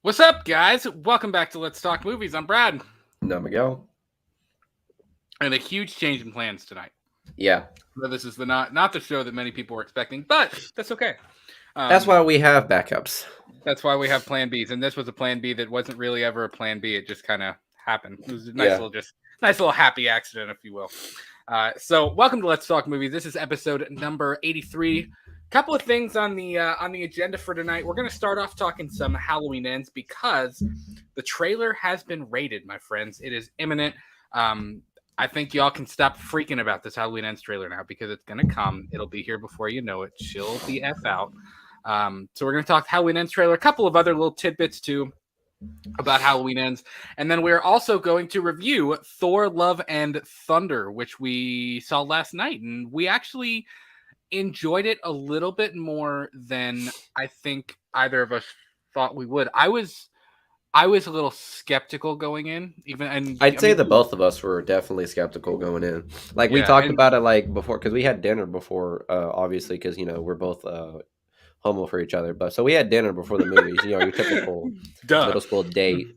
What's up, guys? Welcome back to Let's Talk Movies. I'm Brad. No, Miguel. And a huge change in plans tonight. Yeah. This is not the show that many people were expecting, but that's okay. That's why we have backups. That's why we have Plan Bs, and this was a Plan B that wasn't really ever a Plan B. It just kind of happened. It was a nice little happy accident, if you will. So, welcome to Let's Talk Movies. This is episode number 83. Couple of things on the agenda for tonight. We're going to start off talking some Halloween Ends because the trailer has been rated, my friends. It is imminent. I think y'all can stop freaking about this Halloween Ends trailer now because it's going to come. It'll be here before you know it. Chill the F out. So we're going to talk Halloween Ends trailer, a couple of other little tidbits too about Halloween Ends. And then we're also going to review Thor, Love, and Thunder, which we saw last night. And we actually enjoyed it a little bit more than I think either of us thought we would. I was a little skeptical going in, I'd say that both of us were definitely skeptical going in. Like we talked about it like before, because we had dinner before, obviously, because we're both homo for each other. But so we had dinner before the movies. Your typical middle school date,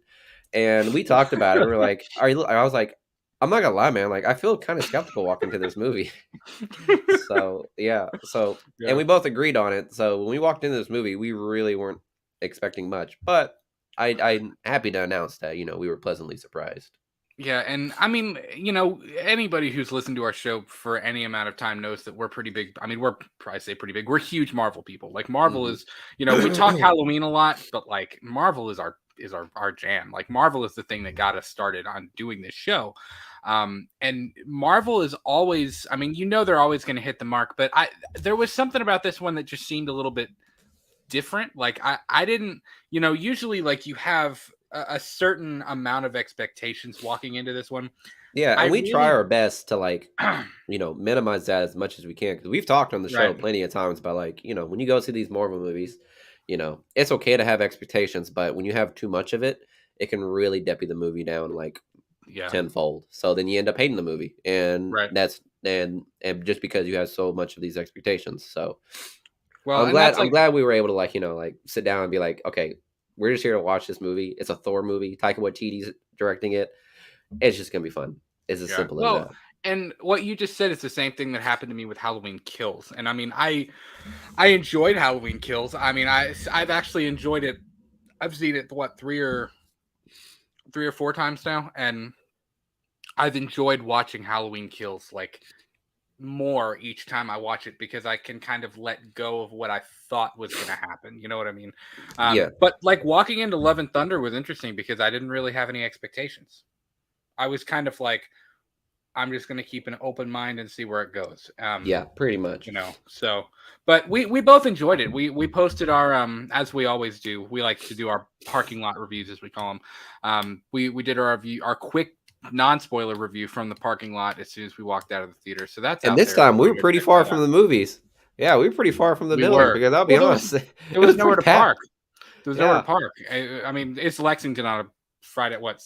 and we talked about it. We were like, I was like, I'm not gonna lie, man. Like I feel kind of skeptical walking to this movie. And we both agreed on it. So when we walked into this movie, we really weren't expecting much, but I'm happy to announce that, we were pleasantly surprised. Yeah, and I mean, anybody who's listened to our show for any amount of time knows that we're pretty big. I mean, we're probably say pretty big. We're huge Marvel people. Like Marvel is, we talk Halloween a lot, but like Marvel is our jam. Like Marvel is the thing that got us started on doing this show. And Marvel is always, I mean, they're always going to hit the mark, but there was something about this one that just seemed a little bit different. Like I didn't, usually like you have a certain amount of expectations walking into this one. Yeah, and we try our best to like, minimize that as much as we can, because we've talked on the show plenty of times about like, when you go see these Marvel movies, it's okay to have expectations, but when you have too much of it, it can really deppy the movie down like tenfold. So then you end up hating the movie, and that's and just because you have so much of these expectations. So well, I'm glad we were able to like sit down and be like, okay, we're just here to watch this movie. It's a Thor movie. Taika Waititi's directing it. It's just gonna be fun. It's as simple as that. And what you just said is the same thing that happened to me with Halloween Kills. And I mean, I enjoyed Halloween Kills. I mean, I've actually enjoyed it. I've seen it three or four times now, and I've enjoyed watching Halloween Kills like more each time I watch it because I can kind of let go of what I thought was going to happen. You know what I mean? But like walking into Love and Thunder was interesting because I didn't really have any expectations. I was kind of like, I'm just going to keep an open mind and see where it goes. Yeah, pretty much. So, but we both enjoyed it. We posted our, as we always do, we like to do our parking lot reviews, as we call them. We did our review, our quick non-spoiler review from the parking lot as soon as we walked out of the theater. So that's and this time we were pretty far from the movies. Yeah, we were pretty far from the building because I'll be honest, it was nowhere to park. There was nowhere to park. I mean, it's Lexington on a Friday. What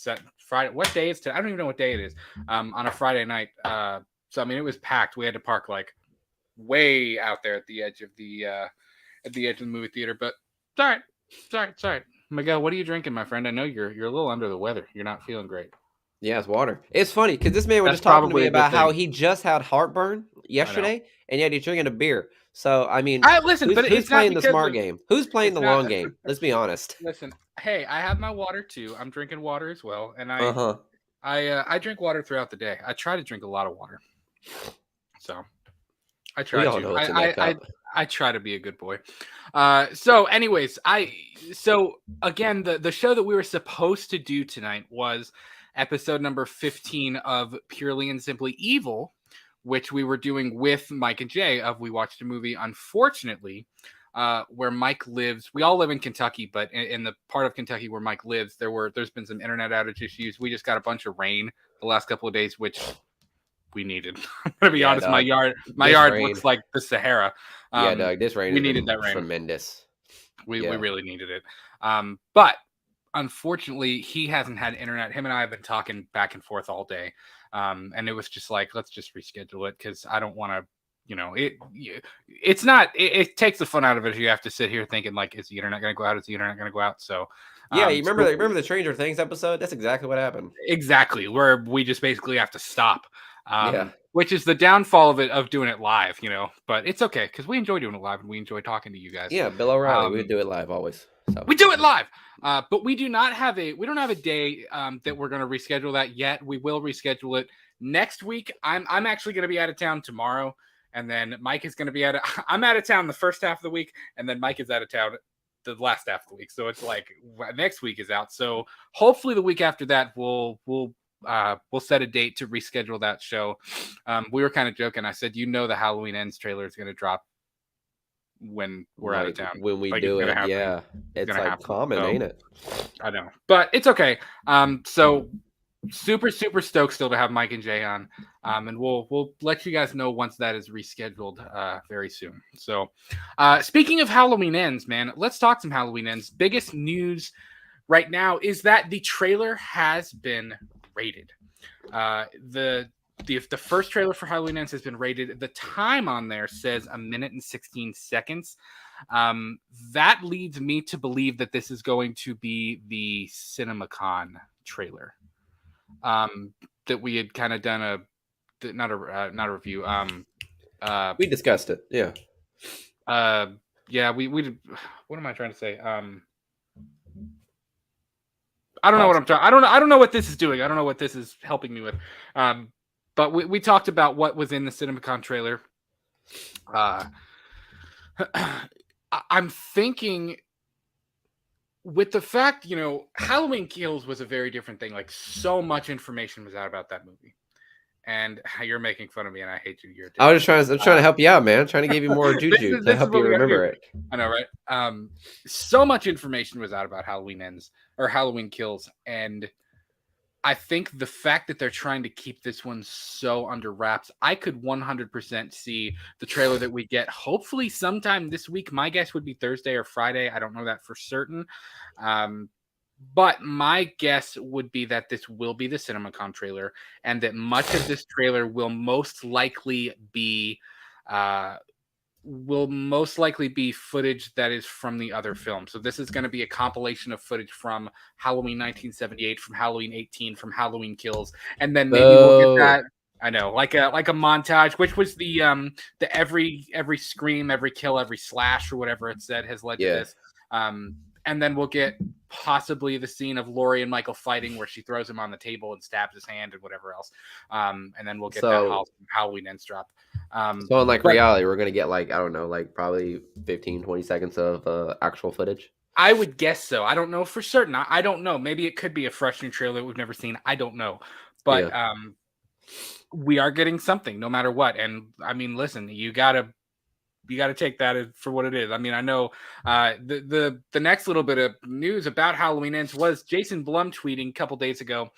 day is today? I don't even know what day it is. On a Friday night. So I mean, it was packed. We had to park like way out there at the edge of the movie theater. But it's all right. Miguel, what are you drinking, my friend? I know you're a little under the weather. You're not feeling great. Yeah, it's water. It's funny because this man was just talking to me about how he just had heartburn yesterday, and yet he's drinking a beer. So I mean, who's playing the smart game? Who's playing the long game? Let's be honest. Listen, hey, I have my water too. I'm drinking water as well, and I drink water throughout the day. I try to drink a lot of water, so I try to. I try to be a good boy. So, anyways, again, the show that we were supposed to do tonight was episode number 15 of Purely and Simply Evil, which we were doing with Mike and Jay of We Watched a Movie. Unfortunately, where Mike lives, we all live in Kentucky, but in the part of Kentucky where Mike lives, there's been some internet outage issues. We just got a bunch of rain the last couple of days, which we needed. I'm gonna be honest, my yard looks like the Sahara. Doug, this rain. We needed that rain. Tremendous. We really needed it. But unfortunately, he hasn't had internet. Him and I have been talking back and forth all day. And it was just like, let's just reschedule it because I don't want to you know, it's not, it takes the fun out of it if you have to sit here thinking like, is the internet going to go out? Is the internet going to go out? So Yeah, you remember the Stranger Things episode? That's exactly what happened. Exactly, where we just basically have to stop. Yeah. Which is the downfall of doing it live, but it's okay because we enjoy doing it live and we enjoy talking to you guys. Yeah, Bill O'Reilly, we would do it live always. So. We do it live, but we don't have a day that we're going to reschedule that yet. We will reschedule it next week. I'm actually going to be out of town tomorrow, and then Mike is going to be I'm out of town the first half of the week, and then Mike is out of town the last half of the week. So it's like next week is out. So hopefully the week after that we'll set a date to reschedule that show. We were kind of joking. I said, the Halloween Ends trailer is going to drop when we're out of town. When we do it, yeah. It's like common, ain't it? I know. But it's okay. So super, super stoked still to have Mike and Jay on. And we'll let you guys know once that is rescheduled very soon. So speaking of Halloween Ends, man, let's talk some Halloween Ends. Biggest news right now is that the trailer has been rated. The first trailer for Halloween Ends has been rated. The time on there says 1 minute and 16 seconds. That leads me to believe that this is going to be the CinemaCon trailer. That we had kind of done not a review. We discussed it. Yeah. Yeah. We did. What am I trying to say? I don't know what I'm trying. I don't know what this is doing. I don't know what this is helping me with. But we talked about what was in the CinemaCon trailer. I'm thinking with the fact, Halloween Kills was a very different thing. Like so much information was out about that movie. And you're making fun of me, and I hate you. I'm trying to help you out, man. I'm trying to give you more juju to help you remember it. I know, right? So much information was out about Halloween Ends or Halloween Kills, and I think the fact that they're trying to keep this one so under wraps, I could 100% see the trailer that we get hopefully sometime this week. My guess would be Thursday or Friday. I don't know that for certain. But my guess would be that this will be the CinemaCon trailer, and that much of this trailer will most likely be footage that is from the other film. So this is going to be a compilation of footage from Halloween 1978, from Halloween 18, from Halloween Kills, and then maybe we'll get that. I know, like a montage, which was the every scream, every kill, every slash, or whatever it said has led to this. And then we'll get possibly the scene of Laurie and Michael fighting where she throws him on the table and stabs his hand and whatever else. And then we'll get that Halloween Ends drop. So in reality, we're going to get probably 15, 20 seconds of actual footage. I would guess so. I don't know for certain. I don't know. Maybe it could be a fresh new trailer that we've never seen. I don't know. But we are getting something no matter what. And I mean, listen, you got to take that for what it is. I mean, I know the next little bit of news about Halloween Ends was Jason Blum tweeting a couple days ago.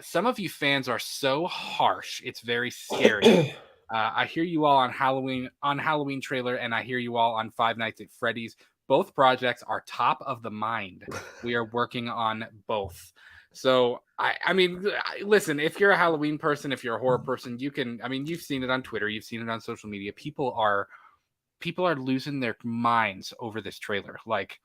Some of you fans are so harsh. It's very scary. I hear you all on Halloween trailer, and I hear you all on Five Nights at Freddy's. Both projects are top of the mind. We are working on both. So I mean, listen, if you're a Halloween person, if you're a horror person, you've seen it on Twitter, you've seen it on social media. People are losing their minds over this trailer. Like,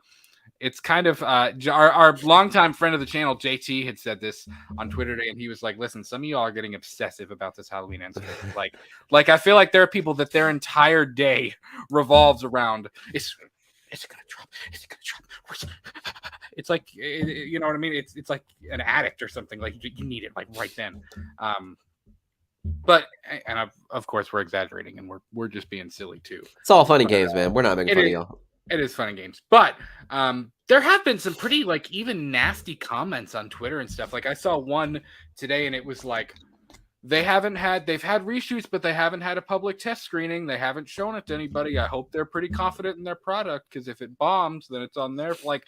it's kind of our longtime friend of the channel, JT, had said this on Twitter today, and he was like, listen, some of y'all are getting obsessive about this Halloween Ends trailer. like I feel like there are people that their entire day revolves around is it gonna drop? Is it gonna drop? It's like, you know what I mean? It's like an addict or something. Like you need it like right then. But of course we're exaggerating and we're just being silly too. It's all funny games, man. We're not making fun of y'all. It is fun and games, but there have been some pretty even nasty comments on Twitter and stuff. Like I saw one today, and it was like they've had reshoots, but they haven't had a public test screening. They haven't shown it to anybody. I hope they're pretty confident in their product, because if it bombs, then it's on their like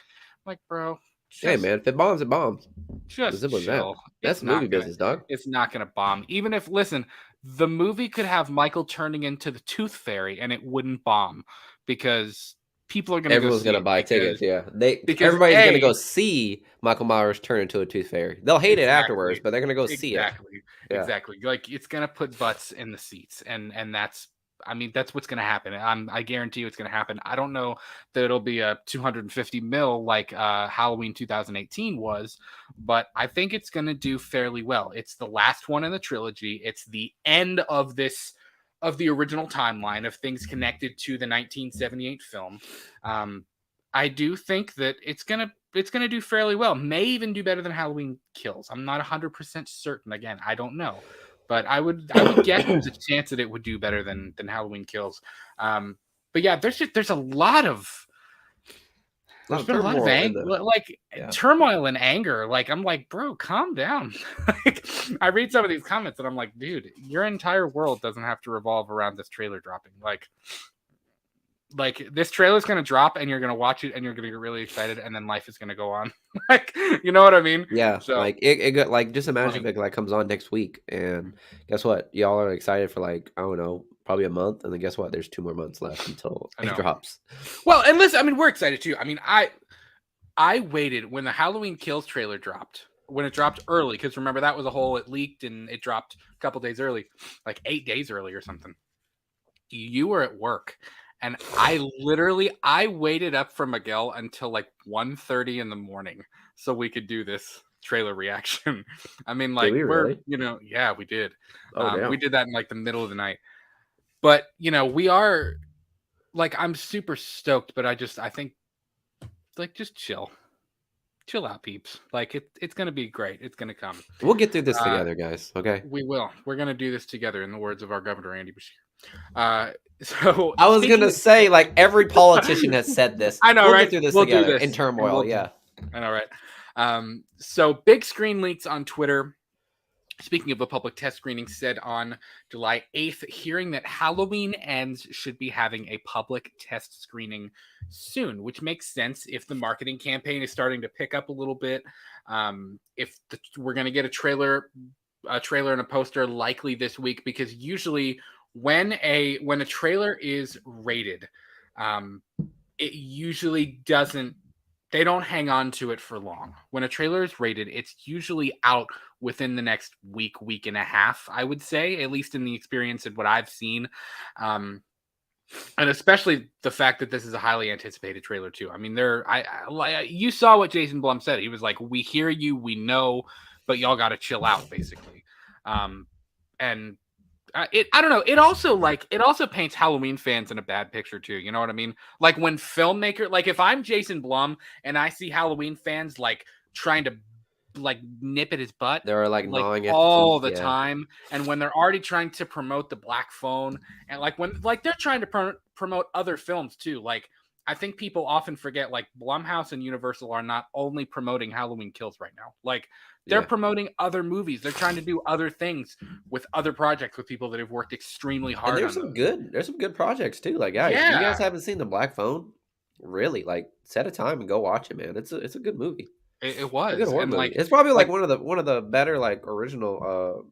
bro. Hey man, if it bombs, it bombs. Just chill. That's movie business, dog. It's not gonna bomb. Even if, listen, the movie could have Michael turning into the Tooth Fairy and it wouldn't bomb, because people are gonna. Everyone's gonna buy tickets. Yeah, everybody's gonna go see Michael Myers turn into a Tooth Fairy. They'll hate it afterwards, but they're gonna go see it. Exactly. Like, it's gonna put butts in the seats, and that's I mean, that's what's going to happen. I guarantee you it's going to happen. I don't know that it'll be a 250 mil like Halloween 2018 was, but I think it's going to do fairly well. It's the last one in the trilogy. It's the end of the original timeline of things connected to the 1978 film. I do think that it's gonna do fairly well. May even do better than Halloween Kills. I'm not 100% certain. Again, I don't know. But I would guess there's a chance that it would do better than Halloween Kills. But yeah, there's a lot of turmoil and anger. Like, I'm like, bro, calm down. Like, I read some of these comments and I'm like, dude, your entire world doesn't have to revolve around this trailer dropping. Like this trailer is going to drop and you're going to watch it and you're going to get really excited and then life is going to go on. Like, you know what I mean? Yeah. So like it got, like, just imagine if it like comes on next week and guess what? Y'all are excited for like, I don't know, probably a month. And then guess what? There's 2 more months left until it drops. Well, and listen, I mean, we're excited too. I mean, I waited when the Halloween Kills trailer dropped, when it dropped early. Cause remember that was it leaked and it dropped a couple days early, like 8 days early or something. You were at work. And I waited up for Miguel until like 1:30 in the morning so we could do this trailer reaction. I mean, like, really? Yeah, we did. Oh, we did that in like the middle of the night. But, we are, like, I'm super stoked, but I think, like, just chill out, peeps. Like, it's going to be great. It's going to come. We'll get through this together, guys. Okay. We will. We're going to do this together, in the words of our governor, Andy Bashir. So I was gonna say, like, every politician has said this. I know, we'll right? Get through this we'll together do this. in turmoil. Yeah, I know, right? So big screen leaks on Twitter. Speaking of a public test screening, said on July 8th, hearing that Halloween Ends should be having a public test screening soon, which makes sense if the marketing campaign is starting to pick up a little bit. We're going to get a trailer and a poster likely this week, because usually when a trailer is rated, it usually they don't hang on to it for long. When a trailer is rated, it's usually out within the next week and a half, I would say, at least in the experience of what I've seen. And especially the fact that this is a highly anticipated trailer too. I mean, you saw what Jason Blum said. He was like, we hear you, we know, but y'all got to chill out, basically. And I don't know. It also paints Halloween fans in a bad picture too. You know what I mean? Like, when if I'm Jason Blum and I see Halloween fans like trying to like nip at his butt, they're like gnawing all the time, and when they're already trying to promote The Black Phone, and like when like they're trying to promote other films too. Like, I think people often forget, like, Blumhouse and Universal are not only promoting Halloween Kills right now. Like, they're promoting other movies. They're trying to do other things with other projects with people that have worked extremely hard. And there's some good projects too. Like, guys, if you guys haven't seen The Black Phone, really, like, set a time and go watch it, man. It's a good movie. It was a good horror movie. It's probably like one of the better, like, original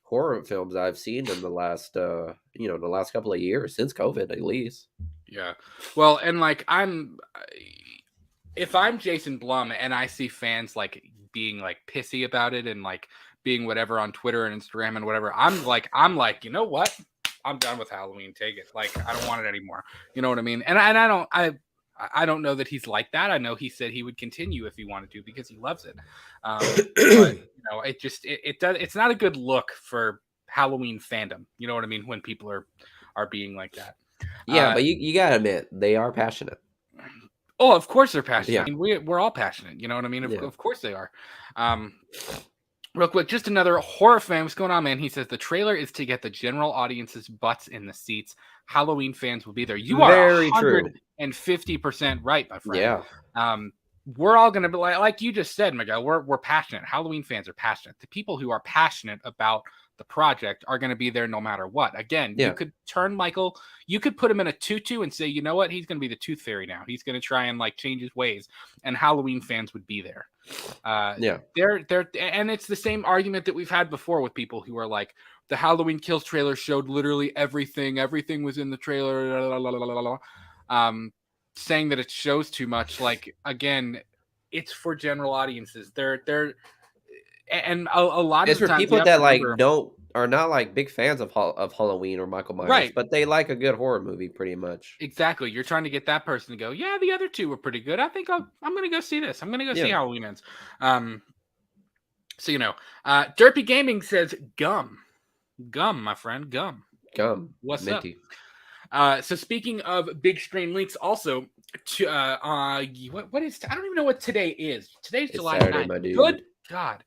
horror films I've seen in the last couple of years, since COVID, at least. Yeah. Well, and like, if I'm Jason Blum and I see fans like being like pissy about it and like being whatever on Twitter and Instagram and whatever, I'm like, you know what? I'm done with Halloween. Take it. Like, I don't want it anymore. You know what I mean? And I don't know that he's like that. I know he said he would continue if he wanted to because he loves it. But, it's not a good look for Halloween fandom. You know what I mean? When people are being like that. Yeah, but you gotta admit, they are passionate. Oh, of course they're passionate. Yeah. I mean, we're all passionate. You know what I mean? Of course they are. Real quick, just another horror fan. What's going on, man? He says the trailer is to get the general audience's butts in the seats. Halloween fans will be there. You are very 150% right, my friend. Yeah. We're all going to be like you just said, Miguel. We're passionate. Halloween fans are passionate. The people who are passionate about the project are going to be there no matter what. Again, you could turn Michael, you could put him in a tutu and say, you know what, he's going to be the Tooth Fairy now. He's going to try and like change his ways, and Halloween fans would be there. They're and it's the same argument that we've had before with people who are like, the Halloween Kills trailer showed literally everything was in the trailer, saying that it shows too much. Like, again, it's for general audiences. They're and a lot it's of for people that like don't are not like big fans of Halloween or Michael Myers, Right. but they like a good horror movie pretty much. Exactly. You're trying to get that person to go, yeah, the other two were pretty good. I think I'm going to go see this. I'm going to go see Yeah, Halloween Ends. Um, so, Derpy Gaming says gum. Gum, my friend. Gum. gum, What's up? minty. So speaking of big screen links, also to what is I don't even know what today is. Today's It's July Saturday, 9th. my dude. Good God.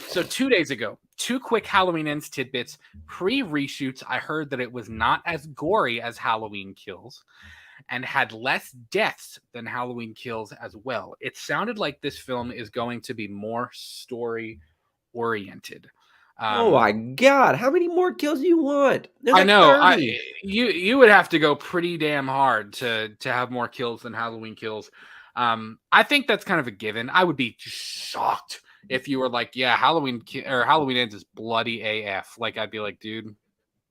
So 2 days ago, 2 quick Halloween Ends tidbits. Pre-reshoots, I heard that it was not as gory as Halloween Kills and had less deaths than Halloween Kills as well. It sounded like this film is going to be more story oriented. Oh my god, how many more kills do you want? There's I like know. 30. You would have to go pretty damn hard to have more kills than Halloween Kills. I think that's kind of a given. I would be shocked if you were like, yeah, Halloween Ends is bloody AF. Like I'd be like, dude,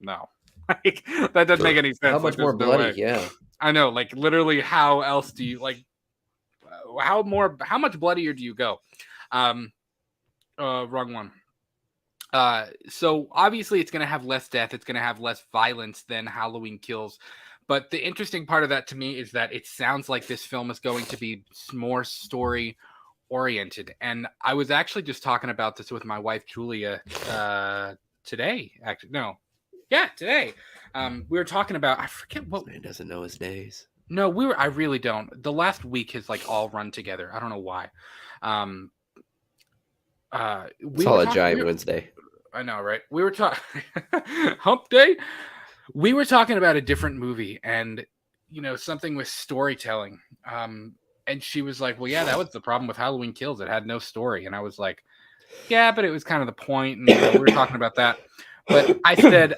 no, like that doesn't make any sense. How Like, much more there's no bloody? way. Yeah. I know. Like literally, how else do you like? How much bloodier do you go? Wrong one. So obviously it's going to have less death. It's going to have less violence than Halloween Kills. But the interesting part of that to me is that it sounds like this film is going to be more story oriented. And I was actually just talking about this with my wife, Julia, today. Actually, no. Yeah, today. We were talking about, I forget what. Man doesn't know his days. No, I really don't. The last week has like all run together. I don't know why. It's all a Jive Wednesday. I know, right? We were talking Hump Day. We were talking about a different movie and something with storytelling. And she was like, well, yeah, that was the problem with Halloween Kills. It had no story. And I was like, yeah, but it was kind of the point. And we were talking about that. But I said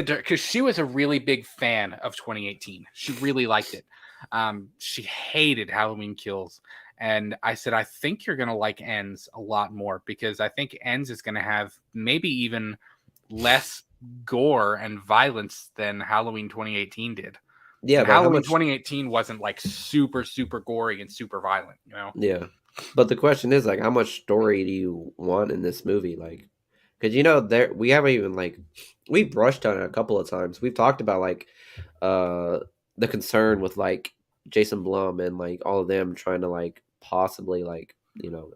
to her, because she was a really big fan of 2018. She really liked it. She hated Halloween Kills. And I said, I think you're going to like Ends a lot more because I think Ends is going to have maybe even less gore and violence than Halloween 2018 did. Yeah, but Halloween 2018 wasn't like super, super gory and super violent, Yeah. But the question is like, how much story do you want in this movie? Like, because we haven't even like we brushed on it a couple of times. We've talked about like the concern with like Jason Blum and like all of them trying to like possibly like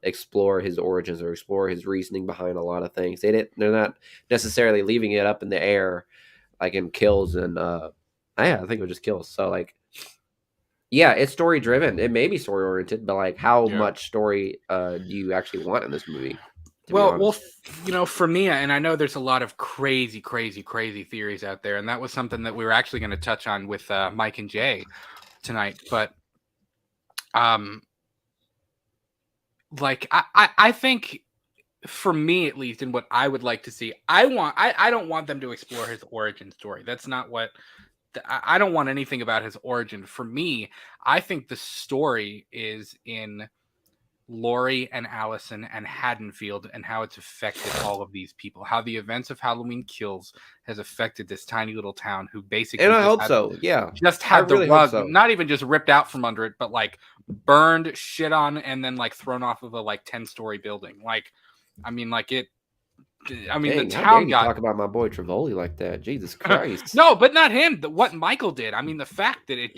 explore his origins or explore his reasoning behind a lot of things. They're not necessarily leaving it up in the air like in Kills and I think it was just Kills. So like yeah, it's story driven. It may be story oriented, but like how much story do you actually want in this movie? Well, for me, and I know there's a lot of crazy, crazy, crazy theories out there, and that was something that we were actually going to touch on with Mike and Jay tonight. But, like I think, for me at least, and what I would like to see, I don't want them to explore his origin story. That's not what I don't want anything about his origin. For me, I think the story is in Laurie and Allison and Haddonfield and how it's affected all of these people, how the events of Halloween Kills has affected this tiny little town who basically and I hope so. Yeah. Just had the rug not even just ripped out from under it, but like burned, shit on, and then like thrown off of a like 10-story building. Like, I mean, like it. I mean, dang, the town got. Talk about my boy Trivoli like that. Jesus Christ. No, but not him. What Michael did. I mean, the fact that it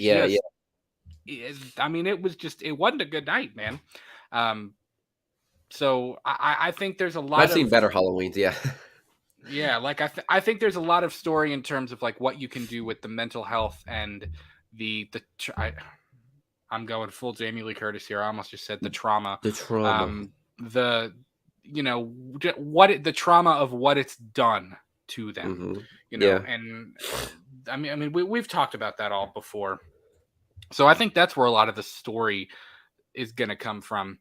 I mean, it wasn't a good night, man. So I think there's a lot. I've seen better Halloweens, yeah. Yeah, like I think there's a lot of story in terms of like what you can do with the mental health and I'm going full Jamie Lee Curtis here. I almost just said the trauma. The trauma. The trauma of what it's done to them. Mm-hmm. And I mean we've talked about that all before. So I think that's where a lot of the story is going to come from.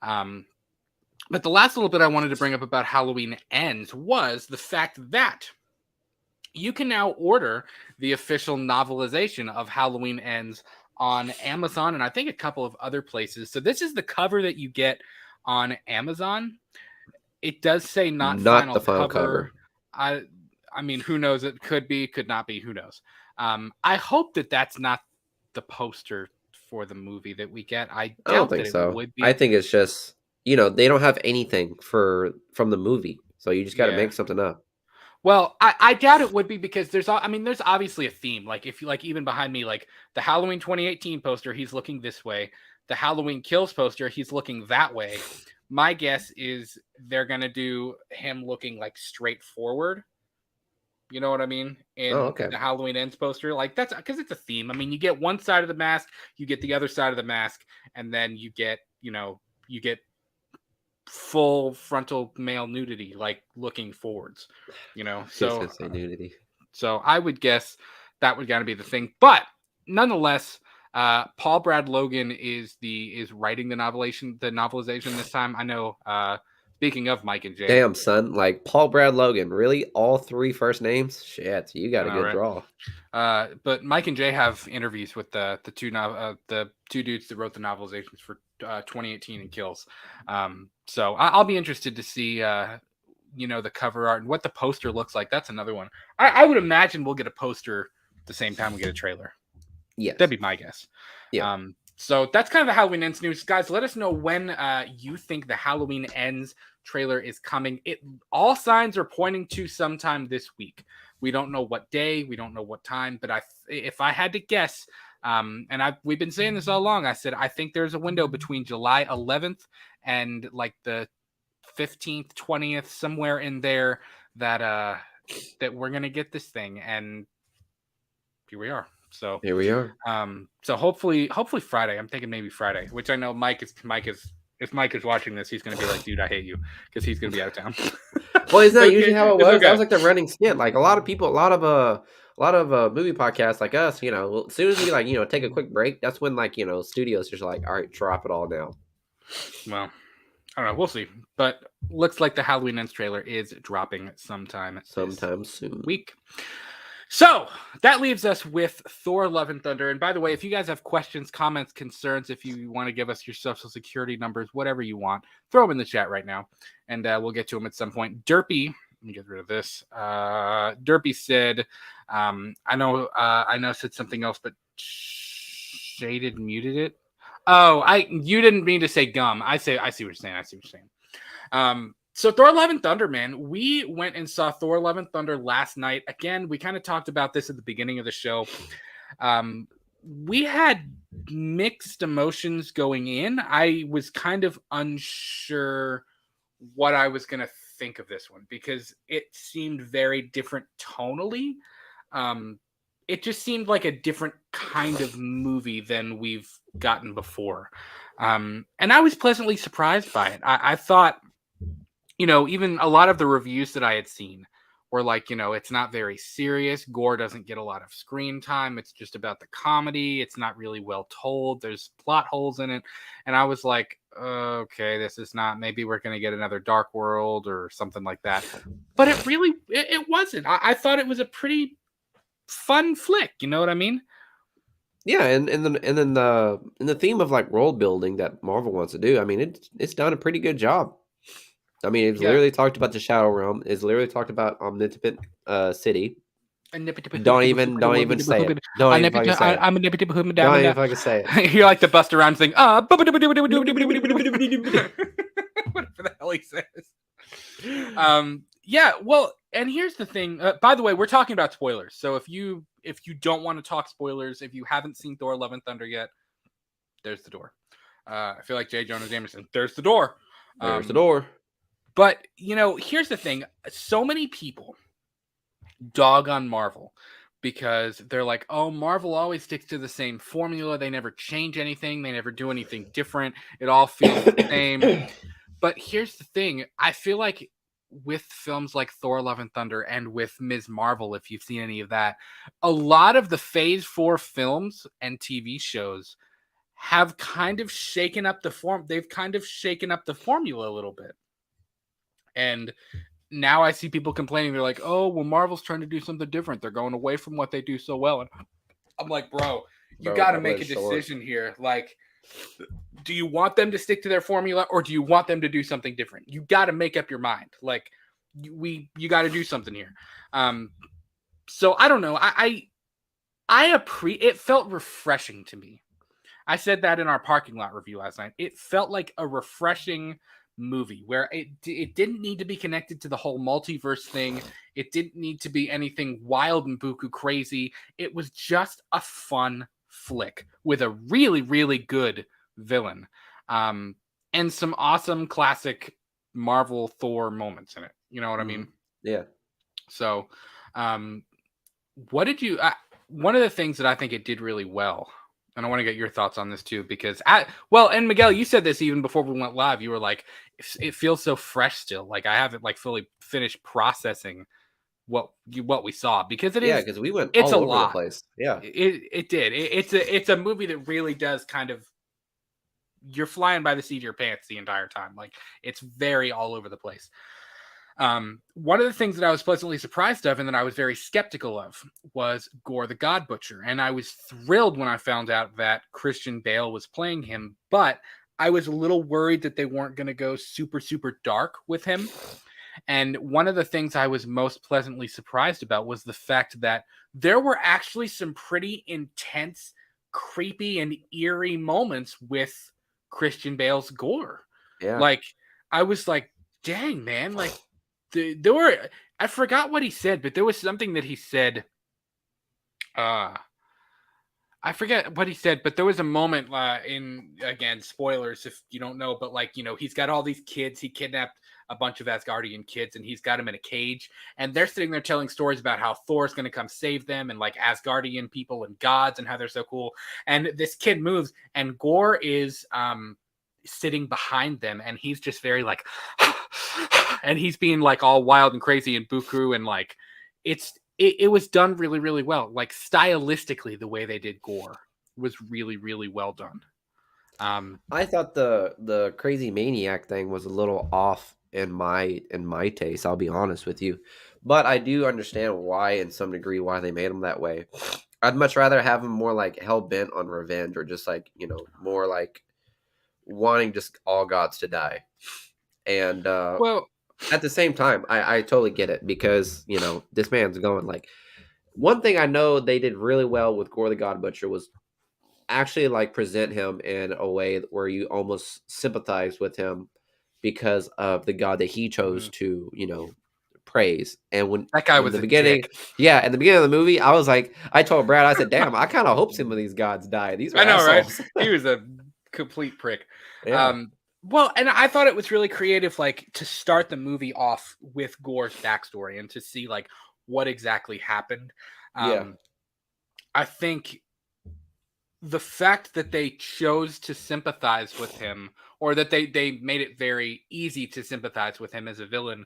But the last little bit I wanted to bring up about Halloween Ends was the fact that you can now order the official novelization of Halloween Ends on Amazon and I think a couple of other places. So this is the cover that you get on Amazon. It does say not final the final cover. I mean, who knows? It could be, could not be. Who knows? I hope that that's not the poster for the movie that we get. I don't think so. It would be. I think it's just they don't have anything from the movie, so you just got to make something up. Well, I doubt it would be because there's obviously a theme. Like if you like even behind me, like the Halloween 2018 poster, he's looking this way. The Halloween Kills poster, he's looking that way. My guess is they're gonna do him looking like straight forward. You know what I mean? In Okay. the Halloween Ends poster, like that's because it's a theme. I mean, you get one side of the mask, you get the other side of the mask, and then you get full frontal male nudity, like looking forwards. He's gonna say nudity. So I would guess that would gotta be the thing. But nonetheless, Paul Brad Logan is writing the novelization this time. I know. Speaking of Mike and Jay, damn son, like Paul Brad Logan, really all 3 first names? Shit, you got a good draw. But Mike and Jay have interviews with the two dudes that wrote the novelizations for 2018 and Kills. So I'll be interested to see the cover art and what the poster looks like. That's another one. I would imagine we'll get a poster the same time we get a trailer. Yes, that'd be my guess. Yeah. So that's kind of the Halloween Ends news, guys. Let us know when you think the Halloween Ends trailer is coming. All signs are pointing to sometime this week. We don't know what day, we don't know what time, but if I had to guess, we've been saying this all along. I said I think there's a window between July 11th and like the 15th, 20th, somewhere in there that we're gonna get this thing, and here we are. So here we are. So hopefully Friday. I'm thinking maybe Friday, which I know Mike is. If Mike is watching this, he's gonna be like, "Dude, I hate you," because he's gonna be out of town. Well, isn't that usually how it was? Okay. That was like the running skit. Like a lot of people, a lot of movie podcasts like us, as soon as we take a quick break, that's when studios just like, all right, drop it all now. Well, I don't know. We'll see. But looks like the Halloween Ends trailer is dropping sometime soon. Week. So that leaves us with Thor: Love and Thunder. And by the way, if you guys have questions, comments, concerns, if you want to give us your social security numbers, whatever you want, throw them in the chat right now, and we'll get to them at some point. Derpy, let me get rid of this. Derpy said, I know said something else, but shaded muted it. Oh, you didn't mean to say gum. I see what you're saying. So Thor: Love and Thunder, man, we went and saw Thor: Love and Thunder last night. Again, we kind of talked about this at the beginning of the show. We had mixed emotions going in. I was kind of unsure what I was going to think of this one because it seemed very different tonally. It just seemed like a different kind of movie than we've gotten before. And I was pleasantly surprised by it. I thought, even a lot of the reviews that I had seen were like, it's not very serious. Gore doesn't get a lot of screen time. It's just about the comedy. It's not really well told. There's plot holes in it. And I was like, okay, this is not, maybe we're going to get another Dark World or something like that. But it wasn't. I thought it was a pretty fun flick. You know what I mean? Yeah, and then the theme of like world building that Marvel wants to do, I mean, it's done a pretty good job. I mean, it's literally talked about the Shadow Realm. It's literally talked about Omnipotent City. Don't even say it. Don't even fucking say it. Don't even fucking say it. You're like the Busta Rhymes thing. Whatever the hell he says. Yeah. Well, and here's the thing. By the way, we're talking about spoilers. So if you don't want to talk spoilers, if you haven't seen Thor: Love and Thunder yet, there's the door. I feel like J. Jonah Jameson. There's the door. There's the door. But, here's the thing. So many people dog on Marvel because they're like, oh, Marvel always sticks to the same formula. They never change anything. They never do anything different. It all feels the same. But here's the thing. I feel like with films like Thor: Love and Thunder and with Ms. Marvel, if you've seen any of that, a lot of the Phase 4 films and TV shows have kind of shaken up the form. They've kind of shaken up the formula a little bit. And now I see people complaining. They're like, oh, well, Marvel's trying to do something different. They're going away from what they do so well. And I'm like, bro, you got to make a decision here. Like, do you want them to stick to their formula or do you want them to do something different? You got to make up your mind. Like, you got to do something here. So I don't know. It felt refreshing to me. I said that in our parking lot review last night. It felt like a refreshing movie where it didn't need to be connected to the whole multiverse thing. It didn't need to be anything wild and buku crazy. It was just a fun flick with a really, really good villain, and some awesome classic Marvel Thor moments in it. You know what I mean? Yeah. So, what did you? One of the things that I think it did really well, and I want to get your thoughts on this too, because and Miguel, you said this even before we went live. You were like, it feels so fresh still. Like I haven't like fully finished processing what we saw, because because we went it's all a over the lot. place. Yeah, it did. It's a movie that really does kind of, you're flying by the seat of your pants the entire time. Like it's very all over the place. One of the things that I was pleasantly surprised of and that I was very skeptical of was Gore the God Butcher. And I was thrilled when I found out that Christian Bale was playing him, but I was a little worried that they weren't going to go super, super dark with him. And one of the things I was most pleasantly surprised about was the fact that there were actually some pretty intense, creepy, and eerie moments with Christian Bale's Gore. yeah. Like, I was like, dang, man, like, there were, I forgot what he said, but there was something that he said. I forget what he said, but there was a moment in, again, spoilers if you don't know, but like, he's got all these kids. He kidnapped a bunch of Asgardian kids and he's got them in a cage. And they're sitting there telling stories about how Thor's going to come save them and like Asgardian people and gods and how they're so cool. And this kid moves and Gore is sitting behind them and he's just very like, and he's being like all wild and crazy and buku and like, it was done really, really well. Like stylistically, the way they did Gore was really, really well done. I thought the crazy maniac thing was a little off in my taste. I'll be honest with you, but I do understand why, in some degree, why they made him that way. I'd much rather have him more like hell bent on revenge, or just like more like wanting just all gods to die. And well, at the same time, I totally get it, because this man's going like, one thing I know they did really well with Gore the God Butcher was actually like present him in a way where you almost sympathize with him because of the god that he chose to praise. And when that guy in was the a beginning dick. yeah, in the beginning of the movie, I was like, I told Brad, I said, damn, I kind of hope some of these gods die. These are I know, assholes. right? He was a complete prick. Yeah. Well, and I thought it was really creative, like to start the movie off with Gore's backstory and to see like what exactly happened. Yeah. I think the fact that they chose to sympathize with him, or that they made it very easy to sympathize with him as a villain,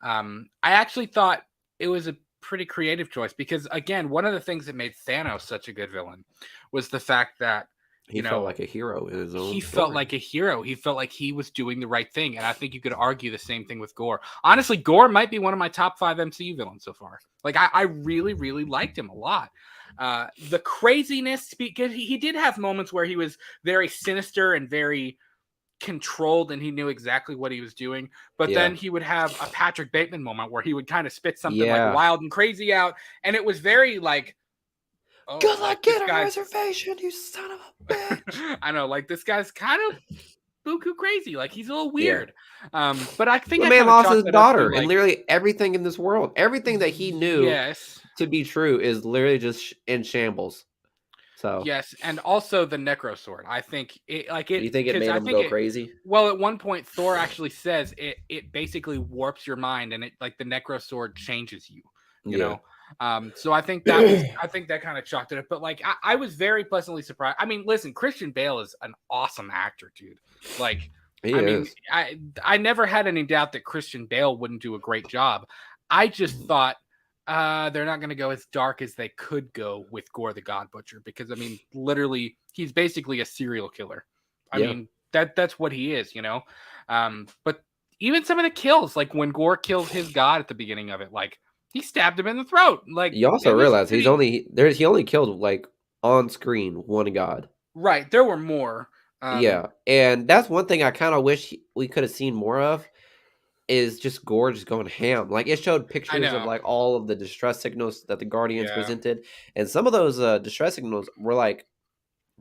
I actually thought it was a pretty creative choice, because again, one of the things that made Thanos such a good villain was the fact that He felt like a hero in his own he story. felt like a hero. He felt like he was doing the right thing. And I think you could argue the same thing with Gore. Honestly, Gore might be one of my top 5 MCU villains so far. Like, I really, really liked him a lot. The craziness, because he did have moments where he was very sinister and very controlled and he knew exactly what he was doing. But then he would have a Patrick Bateman moment where he would kind of spit something like wild and crazy out. And it was very like, oh, good luck getting a reservation, you son of a bitch. I know, like this guy's kind of buku crazy. Like he's a little weird. But I think the man lost his daughter and literally everything in this world. Everything that he knew to be true is literally just in shambles. So yes, and also the Necro Sword. I think it You think it made him go crazy? Well, at one point Thor actually says it basically warps your mind, and it like the Necro Sword changes you. You know. So I think that kind of chalked it up. But like I was very pleasantly surprised. I mean, listen, Christian Bale is an awesome actor, dude. Like I never had any doubt that Christian Bale wouldn't do a great job. I just thought they're not going to go as dark as they could go with Gore the God Butcher, because I mean, literally, he's basically a serial killer. I mean, that's what he is, But even some of the kills, like when Gore kills his god at the beginning of it, like he stabbed him in the throat. Like you also realize he only killed like on screen one god. Right, there were more. And that's one thing I kind of wish we could have seen more of. Is just Gore just going ham. Like it showed pictures of like all of the distress signals that the Guardians presented, and some of those distress signals were like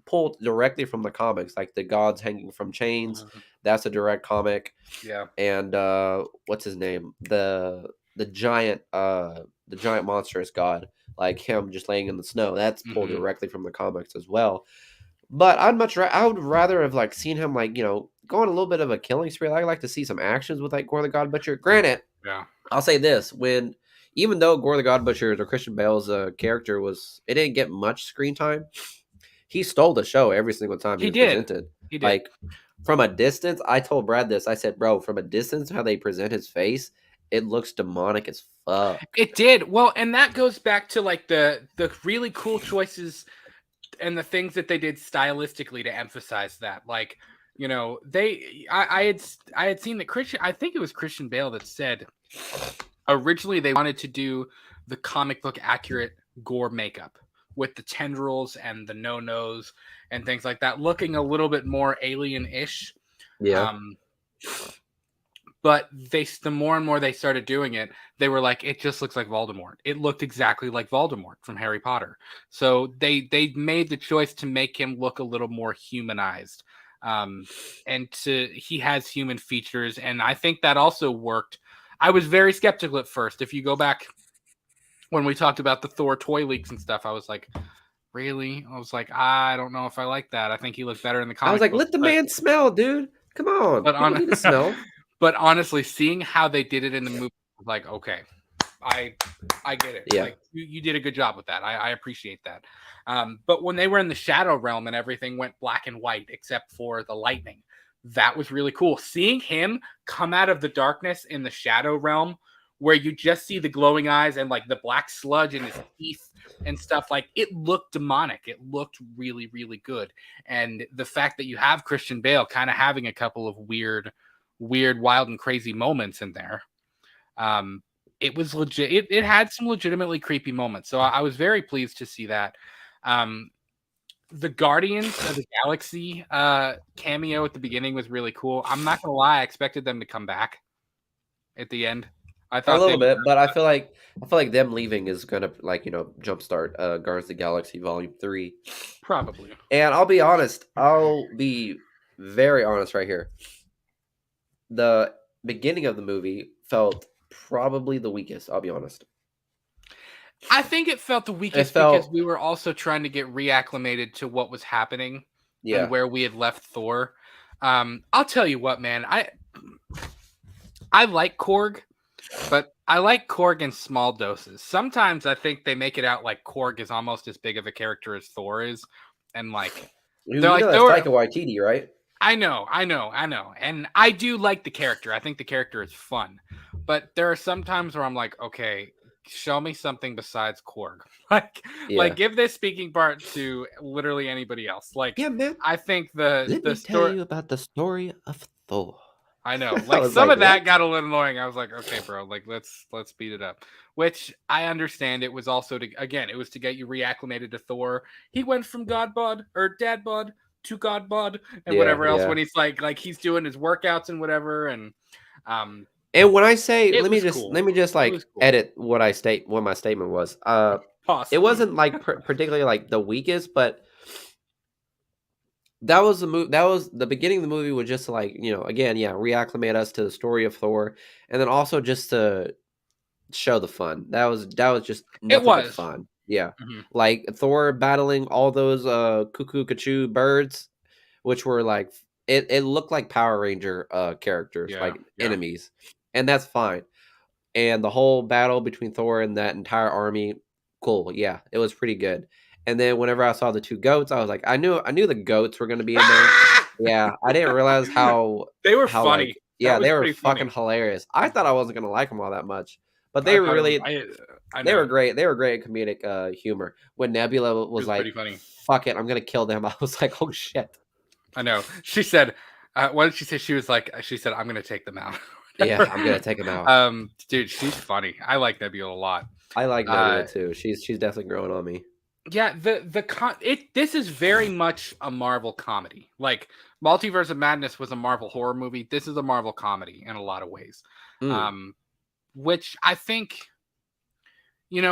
pulled directly from the comics, like the gods hanging from chains. That's a direct comic. Yeah. And what's his name? The giant monstrous god, like him just laying in the snow. That's pulled directly from the comics as well. But I would rather have like seen him like, go on a little bit of a killing spree. I like to see some actions with like Gore the God Butcher. Granted, yeah, I'll say this: even though Gore the God Butcher or Christian Bale's character it didn't get much screen time. He stole the show every single time he was presented. He did. Like from a distance, I told Brad this. I said, bro, from a distance, how they present his face, it looks demonic as fuck. It did. Well, and that goes back to like the really cool choices and the things that they did stylistically to emphasize that. Like, I had seen that I think it was Christian Bale that said originally they wanted to do the comic book accurate Gore makeup with the tendrils and the no-nos and things like that, looking a little bit more alien-ish. Yeah. But the more and more they started doing it, they were like, it just looks like Voldemort. It looked exactly like Voldemort from Harry Potter. So they made the choice to make him look a little more humanized. He has human features, and I think that also worked. I was very skeptical at first. If you go back when we talked about the Thor toy leaks and stuff, I was like, really? I was like, I don't know if I like that. I think he looked better in the comic. I was like, let the man smell, dude. Come on. But on need to smell. But honestly, seeing how they did it in the movie, like, okay, I get it. Yeah. Like you did a good job with that. I appreciate that. But when they were in the Shadow Realm and everything went black and white except for the lightning, that was really cool. Seeing him come out of the darkness in the Shadow Realm, where you just see the glowing eyes and like the black sludge in his teeth and stuff, like it looked demonic. It looked really, really good. And the fact that you have Christian Bale kind of having a couple of weird, wild and crazy moments in there. It was legit. It had some legitimately creepy moments. So I was very pleased to see that. The Guardians of the Galaxy cameo at the beginning was really cool. I'm not gonna lie, I expected them to come back at the end. I thought a little bit, but I feel like them leaving is gonna jumpstart Guardians of the Galaxy Volume 3. Probably. And I'll be honest. I'll be very honest right here. The beginning of the movie felt probably the weakest. I'll be honest. I think it felt the weakest because we were also trying to get reacclimated to what was happening and where we had left Thor. I'll tell you what, man. I like Korg, but I like Korg in small doses. Sometimes I think they make it out like Korg is almost as big of a character as Thor is, and like they're like that's Taika Waititi, right? I know. And I do like the character. I think the character is fun. But there are some times where I'm like, okay, show me something besides Korg. Like give this speaking part to literally anybody else. Like, yeah, man. I think Let me tell you about the story of Thor. I know. Like some of that got a little annoying. I was like, okay, bro, like let's speed it up. Which I understand. It was also to get you reacclimated to Thor. He went from God bod or Dad bod to God bod and whatever else when he's like he's doing his workouts and whatever. And when I say let me just like edit what my statement was. It wasn't like particularly like the weakest, but that was the beginning of the movie was just to like, again, reacclimate us to the story of Thor, and then also just to show the fun. That was just nothing but fun. Yeah. Mm-hmm. Like Thor battling all those cuckoo birds, which were like it looked like Power Ranger characters, enemies. And that's fine. And the whole battle between Thor and that entire army, cool. Yeah, it was pretty good. And then whenever I saw the two goats, I was like, I knew the goats were going to be in there. Yeah, I didn't realize how they were funny. Like, they were fucking hilarious. I thought I wasn't going to like them all that much, but they were really they were great. They were great at comedic humor. When Nebula was like, funny. "Fuck it, I'm going to kill them," I was like, "Oh shit." I know. She said, "What did she say?" She said, "I'm going to take them out." Yeah, I'm going to take them out. Dude, she's funny. I like Nebula a lot. I like Nebula too. She's definitely growing on me. Yeah, this is very much a Marvel comedy. Like Multiverse of Madness was a Marvel horror movie. This is a Marvel comedy in a lot of ways. Which I think,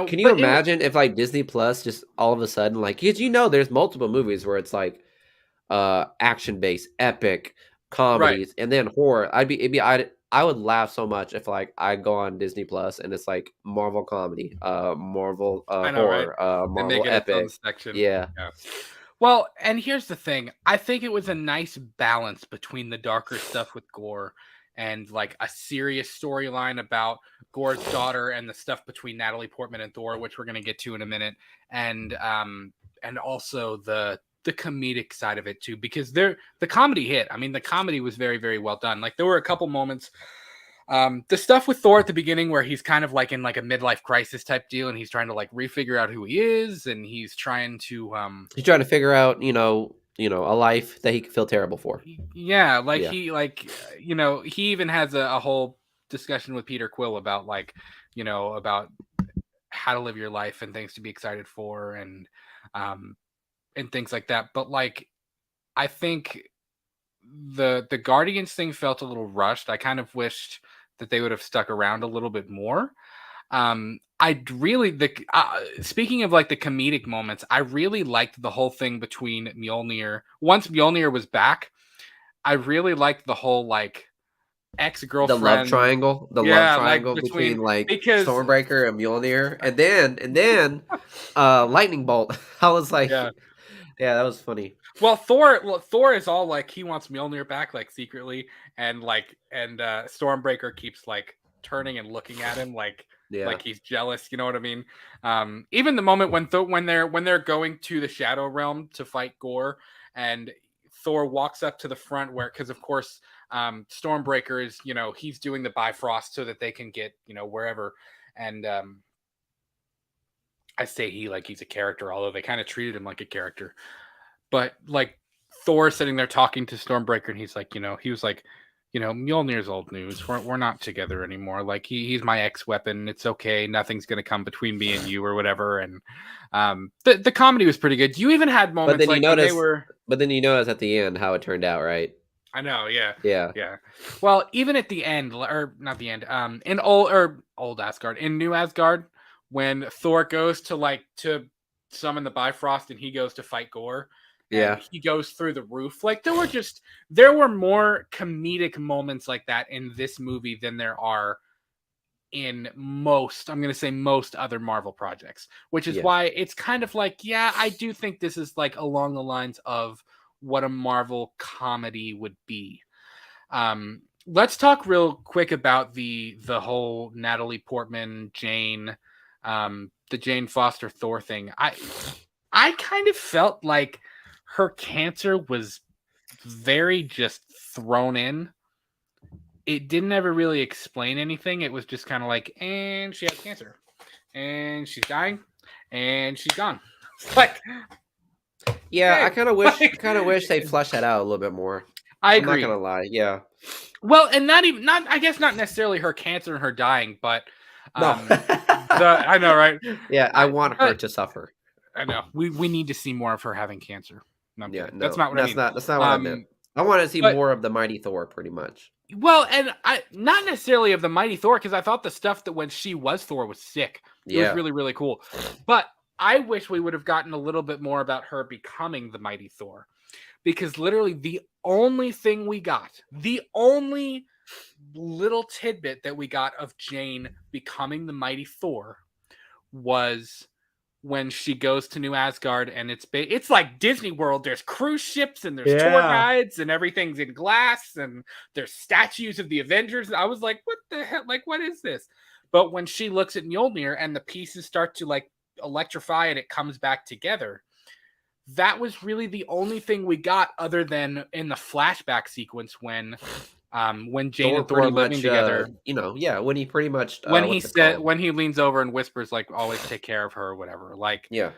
Can you but imagine if like Disney Plus just all of a sudden like, because there's multiple movies where it's like action based, epic right. comedies, and then horror. I would laugh so much if like I go on Disney Plus and it's like Marvel comedy, Marvel I know, right? horror, They make Marvel it its own epic. section. Yeah, Yeah. Well, and here's the thing. I think it was a nice balance between the darker stuff with Gore and like a serious storyline about Gore's daughter and the stuff between Natalie Portman and Thor, which we're going to get to in a minute, and also the comedic side of it too, because the comedy hit. I mean, the comedy was very, very well done. Like there were a couple moments the stuff with Thor at the beginning where he's kind of like in like a midlife crisis type deal and he's trying to like refigure out who he is and he's trying to he's trying to figure out a life that he could feel terrible for. yeah, like Yeah, he like he even has a whole discussion with Peter Quill about like about how to live your life and things to be excited for and things like that. But like I think the Guardians thing felt a little rushed. I kind of wished that they would have stuck around a little bit more. I really speaking of like the comedic moments, I really liked the whole thing between Mjolnir. Once Mjolnir was back, I really liked the whole like the love ex-girlfriend. triangle, Yeah, like between between like because Stormbreaker and Mjolnir, and then lightning bolt. I was like, yeah. yeah, that was funny. Well, Thor is all like he wants Mjolnir back, like secretly, and Stormbreaker keeps like turning and looking at him Yeah, like he's jealous. You know what I mean? Even the moment when they're going to the Shadow Realm to fight Gore, and Thor walks up to the front because of course Stormbreaker is he's doing the Bifrost so that they can get wherever, and I say he like he's a character, although they kind of treated him like a character. But like Thor sitting there talking to Stormbreaker, and he's like, he was like, Mjolnir's old news. We're not together anymore. Like he's my ex weapon. It's okay. Nothing's gonna come between me and you or whatever. And the comedy was pretty good. You even had but moments then you like when they notice, were. at the end how it turned out, right? I know, yeah, Yeah, yeah. Well, even at the end, or not the end, in old Asgard, in New Asgard, when Thor goes to summon the Bifrost and he goes to fight Gore, and yeah, he goes through the roof. Like there were more comedic moments like that in this movie than there are in I'm going to say most other Marvel projects, which is yeah. why it's kind of like, yeah, I do think this is like along the lines of what a Marvel comedy would be. Let's talk real quick about the whole Natalie Portman, the Jane Foster Thor thing. I kind of felt like her cancer was very just thrown in. It didn't ever really explain anything. It was just kind of like, and she has cancer, and she's dying, and she's gone. Like, Yeah, okay. I kind of wish they'd flesh that out a little bit more. I I'm not agree. gonna lie. Yeah. Well, and not I guess not necessarily her cancer and her dying, but No. I know, right? Yeah, I want her to suffer. I know we need to see more of her having cancer. No, I'm Yeah, kidding. That's no, not what I mean. that's not what I meant. I want to see But more of the Mighty Thor, pretty much. well, and I not necessarily of the Mighty Thor because I thought the stuff that when she was Thor was sick. It was Yeah, really really cool. But I wish we would have gotten a little bit more about her becoming the Mighty Thor because literally the only thing we got, the only little tidbit that we got of Jane becoming the Mighty Thor was when she goes to New Asgard and it's like Disney World. There's cruise ships and there's tour yeah, guides and everything's in glass and there's statues of the Avengers. I was like, what the hell? Like, what is this? But when she looks at Mjolnir and the pieces start to like electrify and it comes back together, that was really the only thing we got other than in the flashback sequence when Jane and Thor are living together. Yeah, when he pretty much When he what's it called? when he leans over and whispers like always take care of her or whatever. Like Yeah,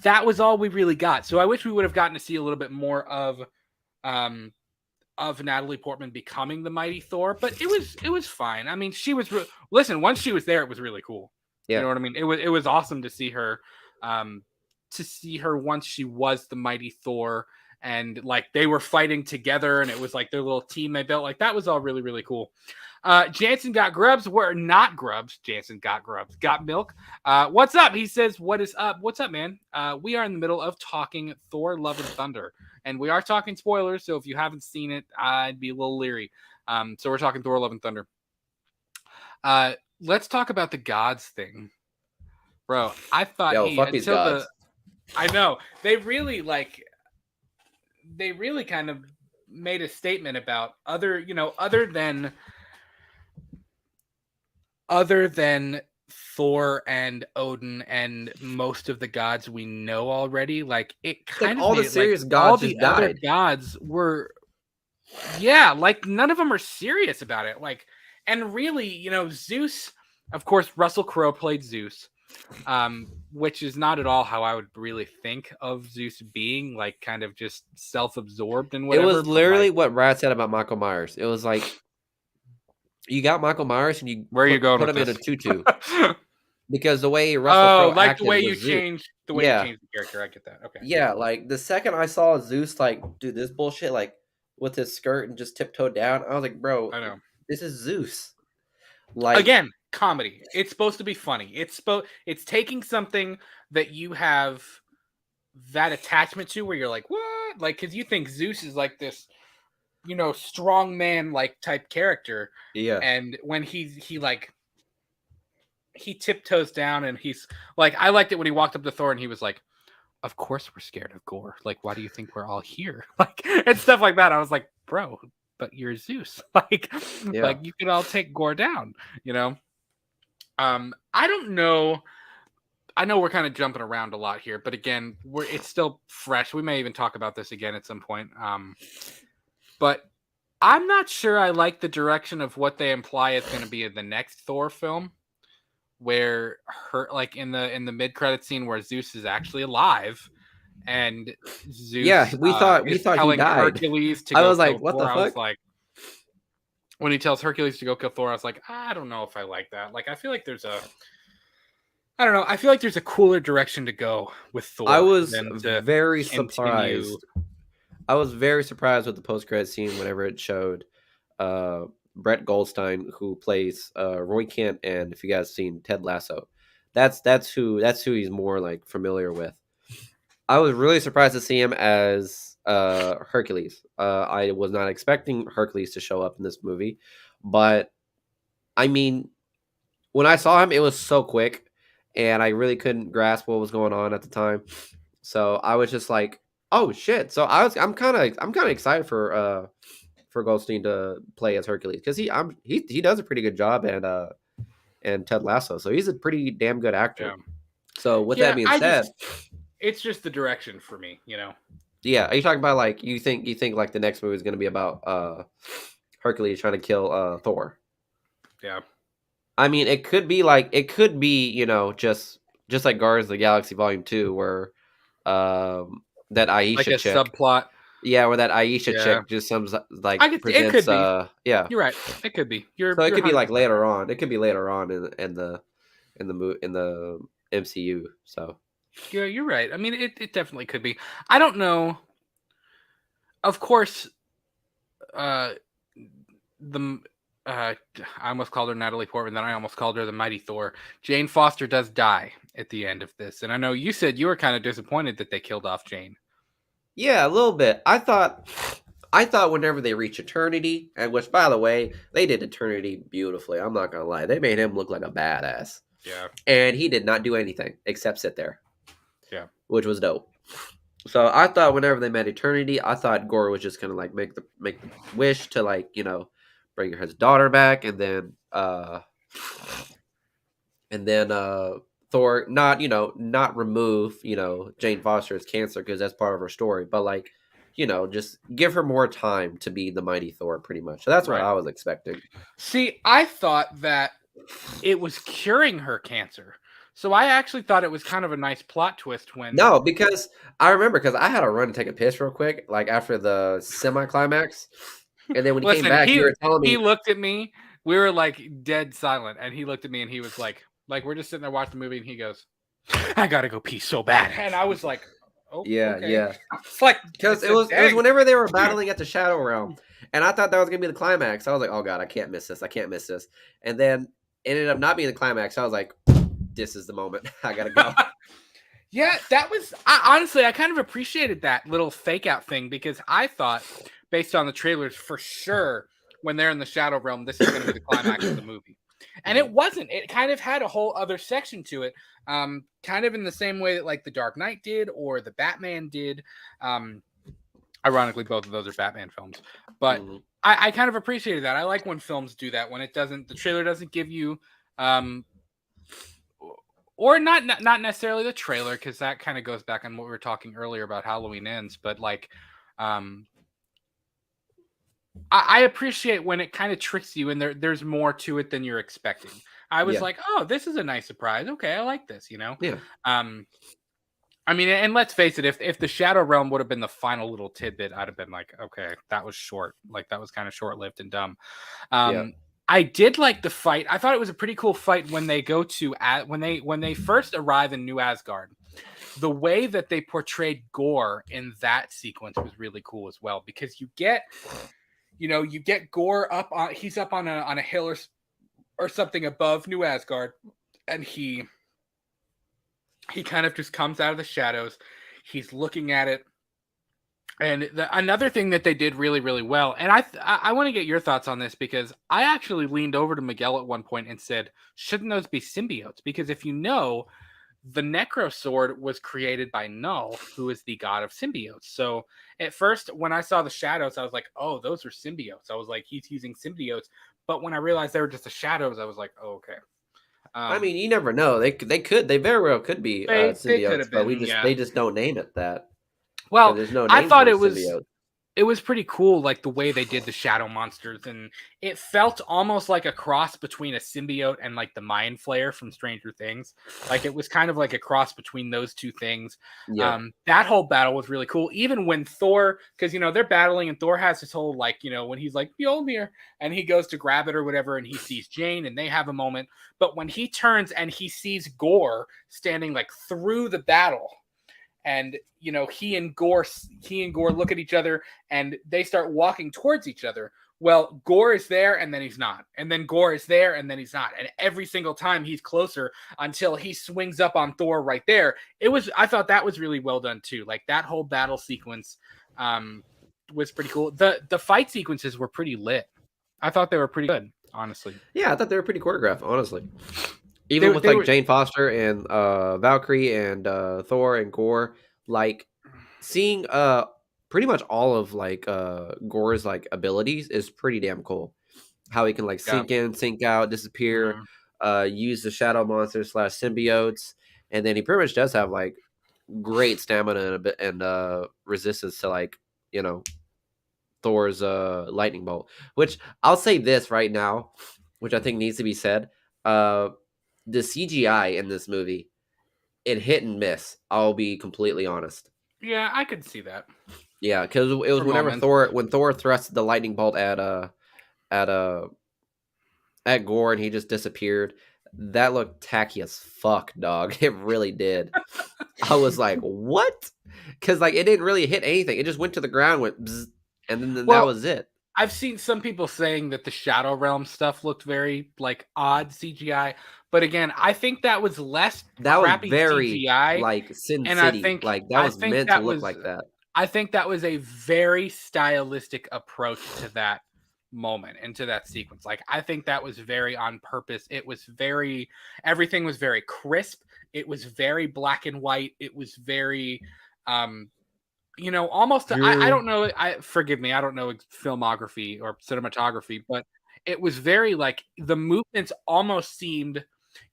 that was all we really got. So I wish we would have gotten to see a little bit more of Natalie Portman becoming the Mighty Thor, but it was fine. I mean, she was listen, once she was there it was really cool. You yeah, know what I mean? It was awesome to see her once she was the Mighty Thor and like they were fighting together and it was like their little team they built. Like that was all really really cool. Jansen got grubs. We're not grubs. Jansen got grubs. Got milk. What's up? He says, what is up? What's up, man? We are in the middle of talking Thor Love and Thunder. And we are talking spoilers, so if you haven't seen it, I'd be a little leery. So we're talking Thor Love and Thunder. Let's talk about the gods thing. Bro, I thought fuck these gods. I know. They really kind of made a statement about other than Thor and Odin and most of the gods we know already. Like it kind of all the serious gods all the other gods were like none of them are serious about it. Like, and really, Zeus, of course, Russell Crowe played Zeus. Which is not at all how I would really think of Zeus being, like kind of just self-absorbed and whatever. It was literally what Brad said about Michael Myers. It was like you got Michael Myers and you put him in a tutu. Because the way Russell Crowe acted the way you changed the character. I get that. Okay. Yeah, like the second I saw Zeus like do this bullshit like with his skirt and just tiptoe down, I was like, bro, I know. This is Zeus. Like again, comedy. It's supposed to be funny. It's taking something that you have that attachment to where you're like, what? Like, because you think Zeus is like this, strong man like type character. Yeah. And when he tiptoes down and he's like, I liked it when he walked up to Thor and he was like, of course we're scared of gore. Like, why do you think we're all here? Like, and stuff like that. I was like, bro, but you're Zeus. Like you can all take gore down, I don't know. I know we're kind of jumping around a lot here, but again, it's still fresh. We may even talk about this again at some point. But I'm not sure I like the direction of what they imply is going to be in the next Thor film, where like in the mid-credit scene where Zeus is actually alive, and Zeus. Yeah, we thought he died. Hercules to I go was like, kill what Thor. the fuck? I was like, when he tells Hercules to go kill Thor, I was like, I don't know if I like that. Like, I feel like there's a cooler direction to go with Thor. I was very surprised. I was very surprised with the post-credit scene whenever it showed Brett Goldstein, who plays Roy Kent, and if you guys seen Ted Lasso, that's who he's more like familiar with. I was really surprised to see him as Hercules. I was not expecting Hercules to show up in this movie, but I mean, when I saw him, it was so quick, and I really couldn't grasp what was going on at the time. So I was just like, "Oh shit!" So I'm kind of excited for Goldstein to play as Hercules because he does a pretty good job and Ted Lasso, so he's a pretty damn good actor. Yeah. So with that being said. It's just the direction for me, Yeah, are you talking about like you think like the next movie is going to be about Hercules trying to kill Thor? Yeah. I mean, it could be just like Guardians of the Galaxy Volume 2 where that Aisha like a chick subplot. Yeah, where that Aisha chick just some like presents. It could be. Yeah, you're right. It could be. It could be like later on. It could be later on in the MCU. So. Yeah, you're right. I mean, it definitely could be. I don't know. Of course, I almost called her Natalie Portman, then I almost called her the Mighty Thor. Jane Foster does die at the end of this, and I know you said you were kind of disappointed that they killed off Jane. Yeah, a little bit. I thought whenever they reach Eternity, and which, by the way, they did Eternity beautifully. I'm not gonna lie, they made him look like a badass. Yeah, and he did not do anything except sit there. Yeah, which was dope. So I thought whenever they met Eternity, I thought Gore was just gonna like make the wish to like bring his daughter back, and then Thor not remove Jane Foster's cancer because that's part of her story, but like just give her more time to be the Mighty Thor, pretty much. So that's what I was expecting. See, I thought that it was curing her cancer. So I actually thought it was kind of a nice plot twist when... No, because I remember I had to run and take a piss real quick, like after the semi-climax. And then when he came back, you were telling me... He looked at me. We were like dead silent. And he looked at me and he was like we're just sitting there watching the movie and he goes, I got to go pee so bad. And I was like, oh, yeah, okay. yeah. It's like... Because it was whenever they were battling at the Shadow Realm. And I thought that was gonna be the climax. I was like, oh god, I can't miss this. I can't miss this. And then it ended up not being the climax. I was like, this is the moment. I gotta go. Yeah, that was honestly, I kind of appreciated that little fake out thing because I thought, based on the trailers, for sure when they're in the Shadow Realm, this is going to be the climax of the movie. And it wasn't. It kind of had a whole other section to it, kind of in the same way that like the Dark Knight did or the Batman did. Ironically, both of those are Batman films, but I kind of appreciated that. I like when films do that when the trailer doesn't give you. Or not necessarily the trailer, because that kind of goes back on what we were talking earlier about Halloween Ends, but like I appreciate when it kind of tricks you and there's more to it than you're expecting. I was like, oh, this is a nice surprise. Okay, I like this, you know? Yeah. I mean, and let's face it, if the Shadow Realm would have been the final little tidbit, I'd have been like, okay, that was short. Like that was kind of short-lived and dumb. I did like the fight. I thought it was a pretty cool fight when they go to when they first arrive in New Asgard. The way that they portrayed Gore in that sequence was really cool as well, because you get Gore he's up on a hill or something above New Asgard, and he kind of just comes out of the shadows. He's looking at it. And another thing that they did really, really well, and I want to get your thoughts on this, because I actually leaned over to Miguel at one point and said, shouldn't those be symbiotes? Because if you know, the Necro Sword was created by Null, who is the god of symbiotes. So at first, when I saw the shadows, I was like, oh, those are symbiotes. I was like, he's using symbiotes. But when I realized they were just the shadows, I was like, oh, okay. I mean, you never know. They very well could be symbiotes, but they just don't name it that. Well, there's no name I thought it was pretty cool, like the way they did the shadow monsters, and it felt almost like a cross between a symbiote and like the Mind Flayer from Stranger Things. Like it was kind of like a cross between those two things. Yeah. That whole battle was really cool. Even when Thor, because they're battling, and Thor has this whole like when he's like Mjolnir, and he goes to grab it or whatever, and he sees Jane, and they have a moment. But when he turns and he sees Gore standing like through the battle. And he and Gore look at each other and they start walking towards each other. Well, Gore is there and then he's not, and then Gore is there and then he's not, and every single time he's closer until he swings up on Thor right there. I thought that was really well done too. Like that whole battle sequence was pretty cool. The fight sequences were pretty lit. I thought they were pretty good, honestly. Yeah, I thought they were pretty choreographed, honestly. Even with Jane Foster and Valkyrie and Thor and Gore, like seeing pretty much all of like Gore's like abilities is pretty damn cool. How he can like sink in, sink out, disappear, use the shadow monsters / symbiotes, and then he pretty much does have like great stamina and resistance to like Thor's lightning bolt. Which I'll say this right now, which I think needs to be said. The CGI in this movie, it hit and miss. I'll be completely honest. Yeah, I could see that. Yeah, because it was when Thor thrust the lightning bolt at Gore and he just disappeared. That looked tacky as fuck, dog. It really did. I was like, what? Because like it didn't really hit anything. It just went to the ground, went bzz, and then that was it. I've seen some people saying that the Shadow Realm stuff looked very like odd CGI, but again, I think that was less crappy very CGI, like Sin City. I think like that was meant to look like that. I think that was a very stylistic approach to that moment and to that sequence. Like I think that was very on purpose. Everything was very crisp. It was very black and white. It was very almost I don't know. Forgive me, I don't know filmography or cinematography, but it was very like the movements almost seemed,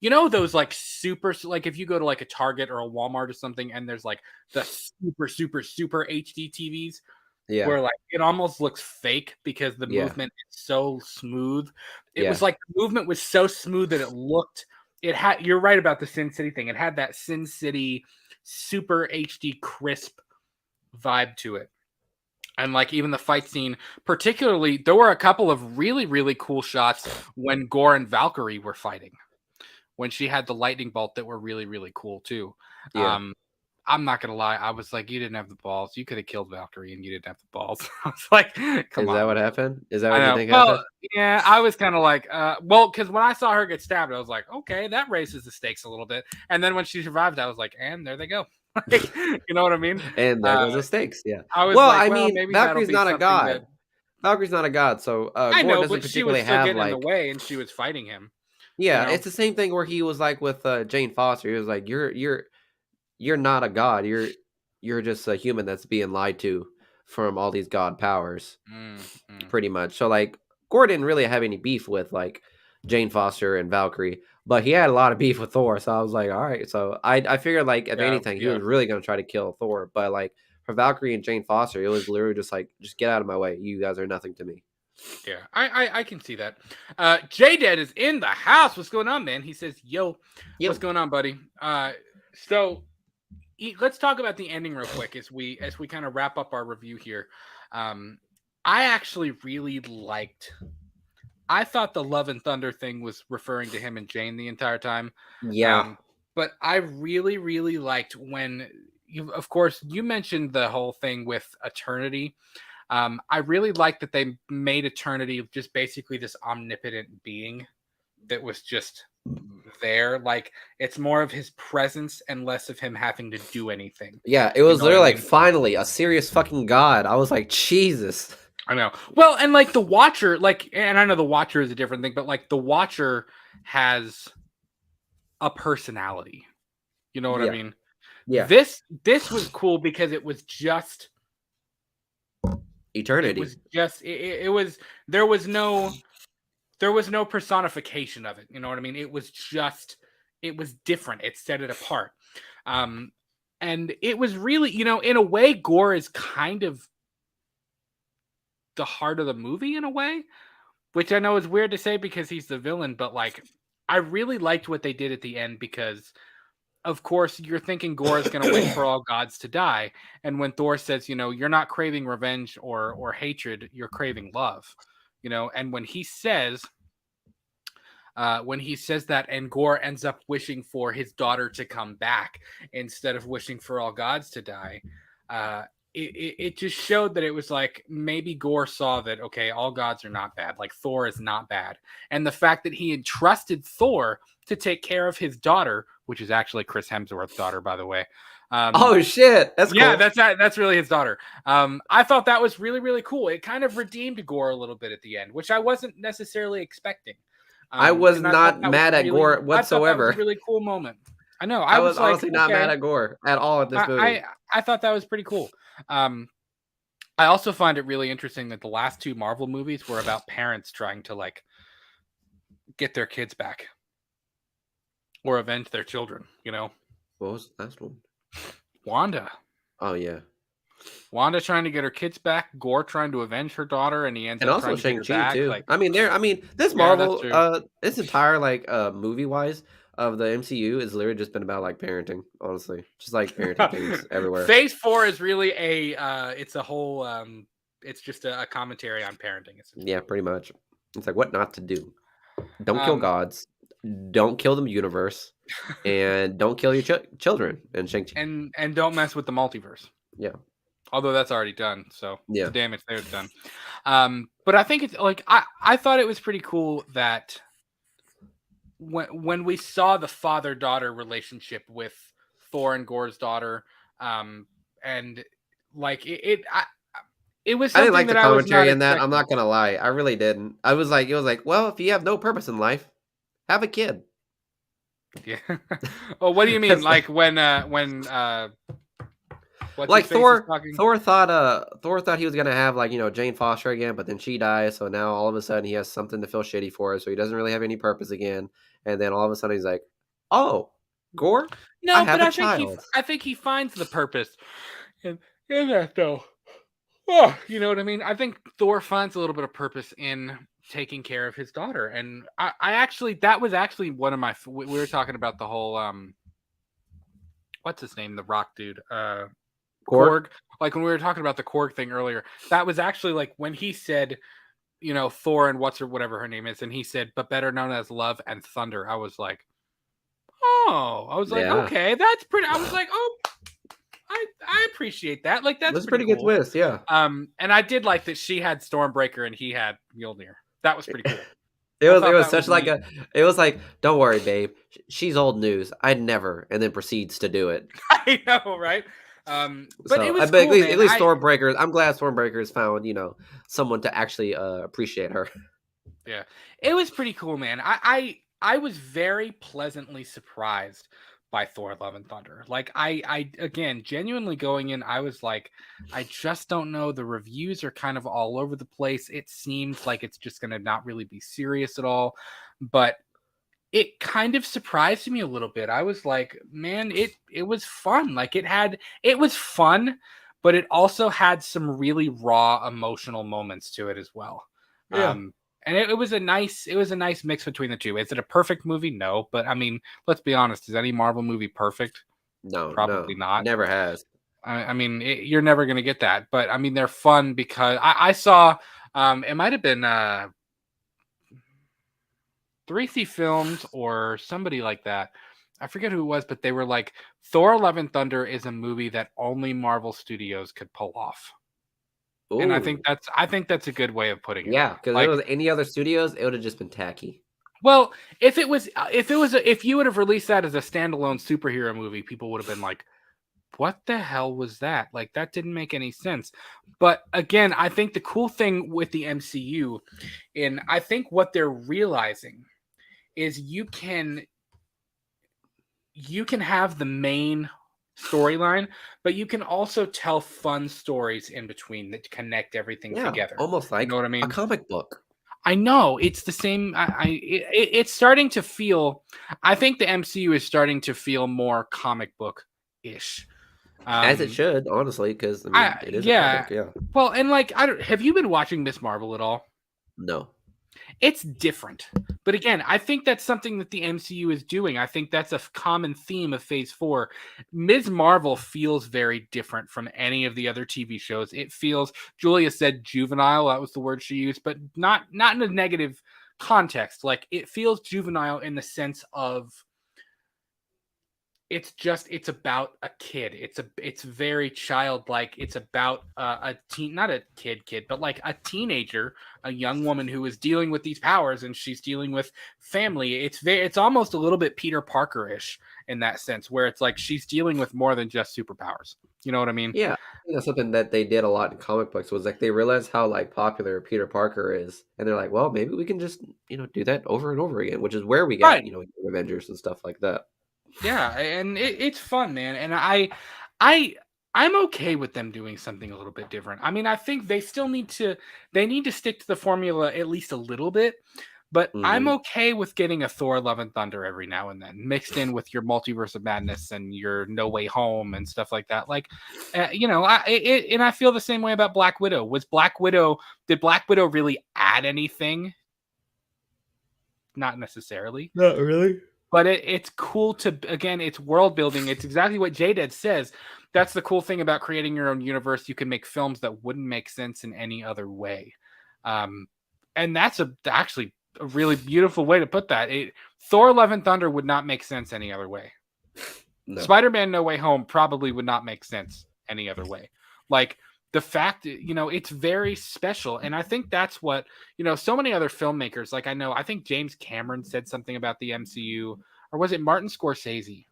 those like super, like if you go to like a Target or a Walmart or something, and there's like the super HD TVs, where like it almost looks fake because the movement is so smooth. It was like the movement was so smooth that you're right about the Sin City thing. It had that Sin City super HD crisp vibe to it. And like even the fight scene, particularly, there were a couple of really, really cool shots when Gore and Valkyrie were fighting, when she had the lightning bolt, that were really, really cool too. I'm not gonna lie. I was like, you didn't have the balls. You could have killed Valkyrie, and you didn't have the balls. I was like, come Is on. that what happened? Is that I what you know. think Well, happened? yeah, I was kind of like, well, because when I saw her get stabbed, I was like, okay, that raises the stakes a little bit. And then when she survived, I was like, and there they go. Like, you know what I mean? And there goes the stakes. Yeah. I was Well, like, I well, mean, maybe that'll Valkyrie's be not a something that god. Valkyrie's not a god, so I Gore know, doesn't but she was particularly still have getting in the like. way, and she was fighting him. Yeah, it's the same thing where he was like with Jane Foster. He was like, you're not a god. You're just a human that's being lied to from all these god powers, pretty much. So like, Gore didn't really have any beef with like Jane Foster and Valkyrie, but he had a lot of beef with Thor. So I was like, all right. So I figured like if anything, he was really gonna try to kill Thor, but like for Valkyrie and Jane Foster, it was literally just like, just get out of my way. You guys are nothing to me. Yeah, I can see that. J-Dad is in the house. What's going on, man? He says, yo, what's going on, buddy? So let's talk about the ending real quick as we kind of wrap up our review here. I actually really liked. I thought the Love and Thunder thing was referring to him and Jane the entire time. Yeah. But I really, really liked when of course, you mentioned the whole thing with Eternity. I really liked that they made Eternity just basically this omnipotent being that was just there. Like, it's more of his presence and less of him having to do anything. Yeah, it was literally like, finally, a serious fucking god. I was like, Jesus. I know. Well, and like the Watcher, like, and I know the Watcher is a different thing, but like the Watcher has a personality. You know what I mean? Yeah. This was cool because it was just Eternity. It was just it was there was no personification of it. You know what I mean? It was different. It set it apart. And it was really, in a way, Gore is kind of the heart of the movie in a way, which I know is weird to say because he's the villain, but like, I really liked what they did at the end because, of course, you're thinking Gore is going to wait for all gods to die. And when Thor says, you're not craving revenge or hatred, you're craving love, and when he says that, and Gore ends up wishing for his daughter to come back instead of wishing for all gods to die, it just showed that it was like, maybe Gore saw that, okay, all gods are not bad. Like, Thor is not bad. And the fact that he entrusted Thor to take care of his daughter, which is actually Chris Hemsworth's daughter, by the way. Oh shit, that's cool. Yeah, that's really his daughter. I thought that was really, really cool. It kind of redeemed Gore a little bit at the end, which I wasn't necessarily expecting. I was not mad at Gore whatsoever. That was a really cool moment. I know. I was honestly not mad at Gore at all at this movie. I thought that was pretty cool. I also find it really interesting that the last two Marvel movies were about parents trying to like get their kids back or avenge their children. What was the last one? Wanda. Oh yeah. Wanda trying to get her kids back, Gore trying to avenge her daughter, and he ends up trying to get her back. Too. Like, this Marvel, this entire like movie wise of the MCU has literally just been about like parenting, honestly, just like parenting things everywhere. Phase 4 is really it's a whole, it's just a commentary on parenting. Yeah, pretty much. It's like what not to do. Don't kill gods. Don't kill the universe, and don't kill your children. And Shang-Chi. And don't mess with the multiverse. Yeah. Although that's already done, so yeah, the damage there's done. But I think it's like I thought it was pretty cool that when we saw the father-daughter relationship with Thor and Gore's daughter, and like it was something I didn't like that the commentary in that. expecting. I'm not gonna lie, I really didn't. It was like, well, if you have no purpose in life, have a kid. Yeah. Well, what do you mean? Like when like Thor thought he was gonna have like Jane Foster again, but then she dies, so now all of a sudden he has something to feel shitty for, so he doesn't really have any purpose again, and then all of a sudden he's like, oh, Gore, no, I think he finds the purpose in that though. Oh, you know what I mean? I think Thor finds a little bit of purpose in taking care of his daughter, and I actually, that was actually one of my, we were talking about the whole what's his name, the rock dude, Korg. Like when we were talking about the Korg thing earlier, that was actually like when he said, Thor and whatever her name is, and he said, but better known as Love and Thunder. I was like, okay, that's pretty. I was like, oh, I appreciate that. Like that's That's a pretty pretty good cool. twist, yeah. And I did like that she had Stormbreaker and he had Mjolnir. That was pretty cool. It I was thought that was such like neat. it was like, "Don't worry, babe. She's old news. I'd never," and then proceeds to do it. I know, right? But it So, was but cool, at man. least Stormbreaker. I'm glad Stormbreaker has found someone to actually appreciate her. Yeah, it was pretty cool, man. I was very pleasantly surprised by Thor: Love and Thunder. Like I again genuinely going in, I was like, I just don't know. The reviews are kind of all over the place. It seems like it's just gonna not really be serious at all, but it kind of surprised me a little bit. I was like, man, it was fun. Like it was fun, but it also had some really raw emotional moments to it as well. Yeah. And it was a nice mix between the two. Is it a perfect movie? No, but I mean, let's be honest. Is any Marvel movie perfect? No, Probably no, not. never has. I mean, you're never gonna get that. But I mean, they're fun because I saw. It might have been 3C Films or somebody like that. I forget who it was, but they were like, Thor: Love and Thunder is a movie that only Marvel Studios could pull off. And Ooh, I think that's a good way of putting it. yeah. Because if it Like, was any other studios, it would have just been tacky. well, if you would have released that as a standalone superhero movie, people would have been like, what the hell was that? Like that didn't make any sense. But again, I think the cool thing with the MCU, and I think what they're realizing is you can have the main storyline, but you can also tell fun stories in between that connect everything Yeah, together. almost You know like what I a mean? comic book. I know it's the same. It's starting to feel. I think the MCU is starting to feel more comic book ish. As it Um, should, honestly, because I mean, it is a yeah. comic. Yeah. Well, and like, I don't. Have you been watching Miss Marvel at all? No. It's different. But again, I think that's something that the MCU is doing. I think that's a common theme of Phase 4. Ms. Marvel feels very different from any of the other TV shows. It feels, Julia said juvenile, that was the word she used, but not in a negative context. Like it feels juvenile in the sense of it's about a kid. It's very childlike. It's about a teen, not a kid, but like a teenager, a young woman who is dealing with these powers, and she's dealing with family. It's almost a little bit Peter Parker-ish in that sense, where it's like she's dealing with more than just superpowers. You know what I mean? Yeah, I think that's something that they did a lot in comic books was like they realized how like popular Peter Parker is, and they're like, well, maybe we can just do that over and over again, which is where we got Right. Avengers and stuff like that. Yeah, and it's fun, man. And I I'm okay with them doing something a little bit different. I mean, I think they need to stick to the formula at least a little bit, but I'm Hmm. okay with getting a Thor: Love and Thunder every now and then mixed in with your Multiverse of Madness and your No Way Home and stuff like that. Like, and I feel the same way about Black Widow. Did Black Widow really add anything? Not necessarily. Not really. But it's cool to, again, it's world building. It's exactly what JDED says. That's the cool thing about creating your own universe. You can make films that wouldn't make sense in any other way. Um, and that's actually a really beautiful way to put that. Thor: Love and Thunder would not make sense any other way. No. Spider-Man: No Way Home probably would not make sense any other way. Like the fact, it's very special. And I think that's what, so many other filmmakers, like I think James Cameron said something about the MCU, or was it Martin Scorsese?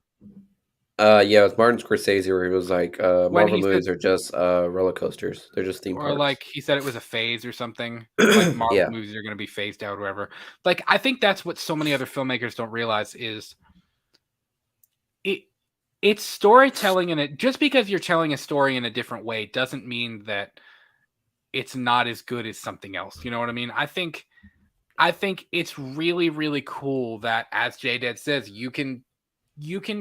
Yeah, it was Martin Scorsese where he was like, When Marvel he said, movies are just roller coasters. They're just theme or parks. like he said it was a phase or something, like Marvel Yeah. movies are going to be phased out or whatever. Like, I think that's what so many other filmmakers don't realize is it, it's storytelling, and it just because you're telling a story in a different way doesn't mean that it's not as good as something else. You know what I mean? I think it's really, really cool that, as JDead says, you can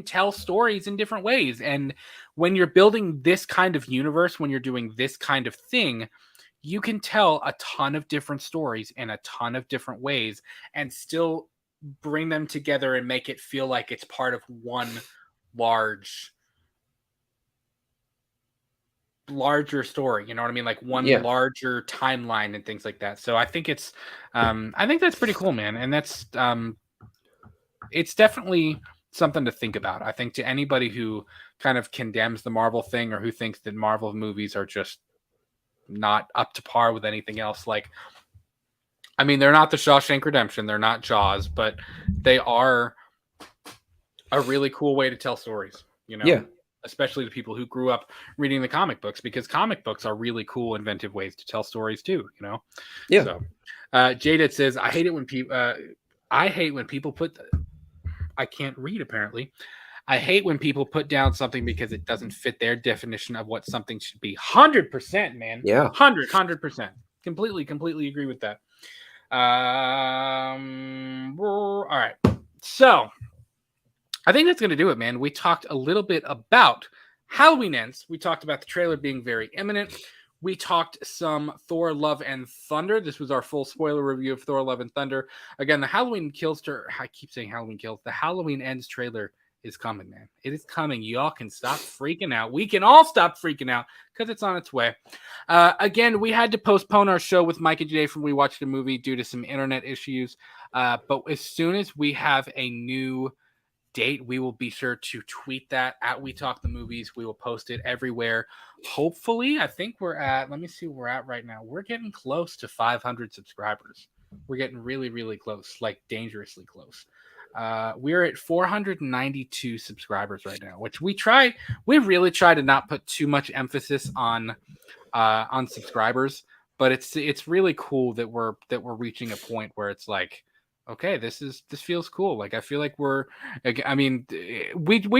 tell stories in different ways. And when you're building this kind of universe, when you're doing this kind of thing, you can tell a ton of different stories in a ton of different ways and still bring them together and make it feel like it's part of one large larger story, you know what I mean, like one Yeah. larger timeline and things like that. So I think that's pretty cool, man. And that's it's definitely something to think about. I think to anybody who kind of condemns the Marvel thing or who thinks that Marvel movies are just not up to par with anything else. Like, I mean, they're not the Shawshank Redemption, they're not Jaws, but they are a really cool way to tell stories, you know? Yeah. Especially to people who grew up reading the comic books, because comic books are really cool, inventive ways to tell stories too, you know? Yeah. So, Jaded says, I hate when people put, I can't read apparently. I hate when people put down something because it doesn't fit their definition of what something should be. 100%, man. Yeah. 100%. Completely agree with that. All right. So, I think that's going to do it, man. We talked a little bit about Halloween Ends. We talked about the trailer being very imminent. We talked some Thor Love and Thunder. This was our full spoiler review of Thor Love and Thunder. Again, the Halloween Kills, I keep saying Halloween Kills. The Halloween Ends trailer is coming, man. It is coming. Y'all can stop freaking out. We can all stop freaking out because it's on its way. Again, we had to postpone our show with Mike and Jay from We Watched a Movie due to some internet issues. But as soon as we have a new date, we will be sure to tweet that at We Talk the Movies. We will post it everywhere. Hopefully, I think we're at, let me see where we're at right now. We're getting close to 500 subscribers. We're getting really close, like dangerously close. We're at 492 subscribers right now, which we really try to not put too much emphasis on subscribers, but it's really cool that we're reaching a point where it's like, okay, this feels cool. Like, I feel like we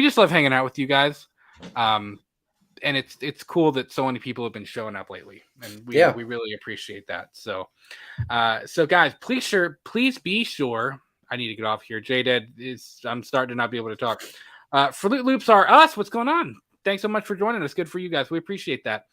just love hanging out with you guys. And it's cool that so many people have been showing up lately, and we really appreciate that. So guys, please be sure. I need to get off here. I'm starting to not be able to talk. Fruit Loops are us. What's going on? Thanks so much for joining us. Good for you guys. We appreciate that.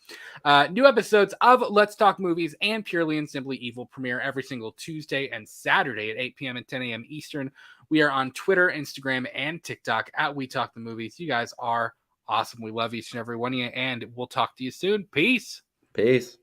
New episodes of Let's Talk Movies and Purely and Simply Evil premiere every single Tuesday and Saturday at 8 p.m. and 10 a.m. Eastern. We are on Twitter, Instagram, and TikTok at We Talk the Movies. You guys are awesome. We love each and every one of you, and we'll talk to you soon. Peace. Peace.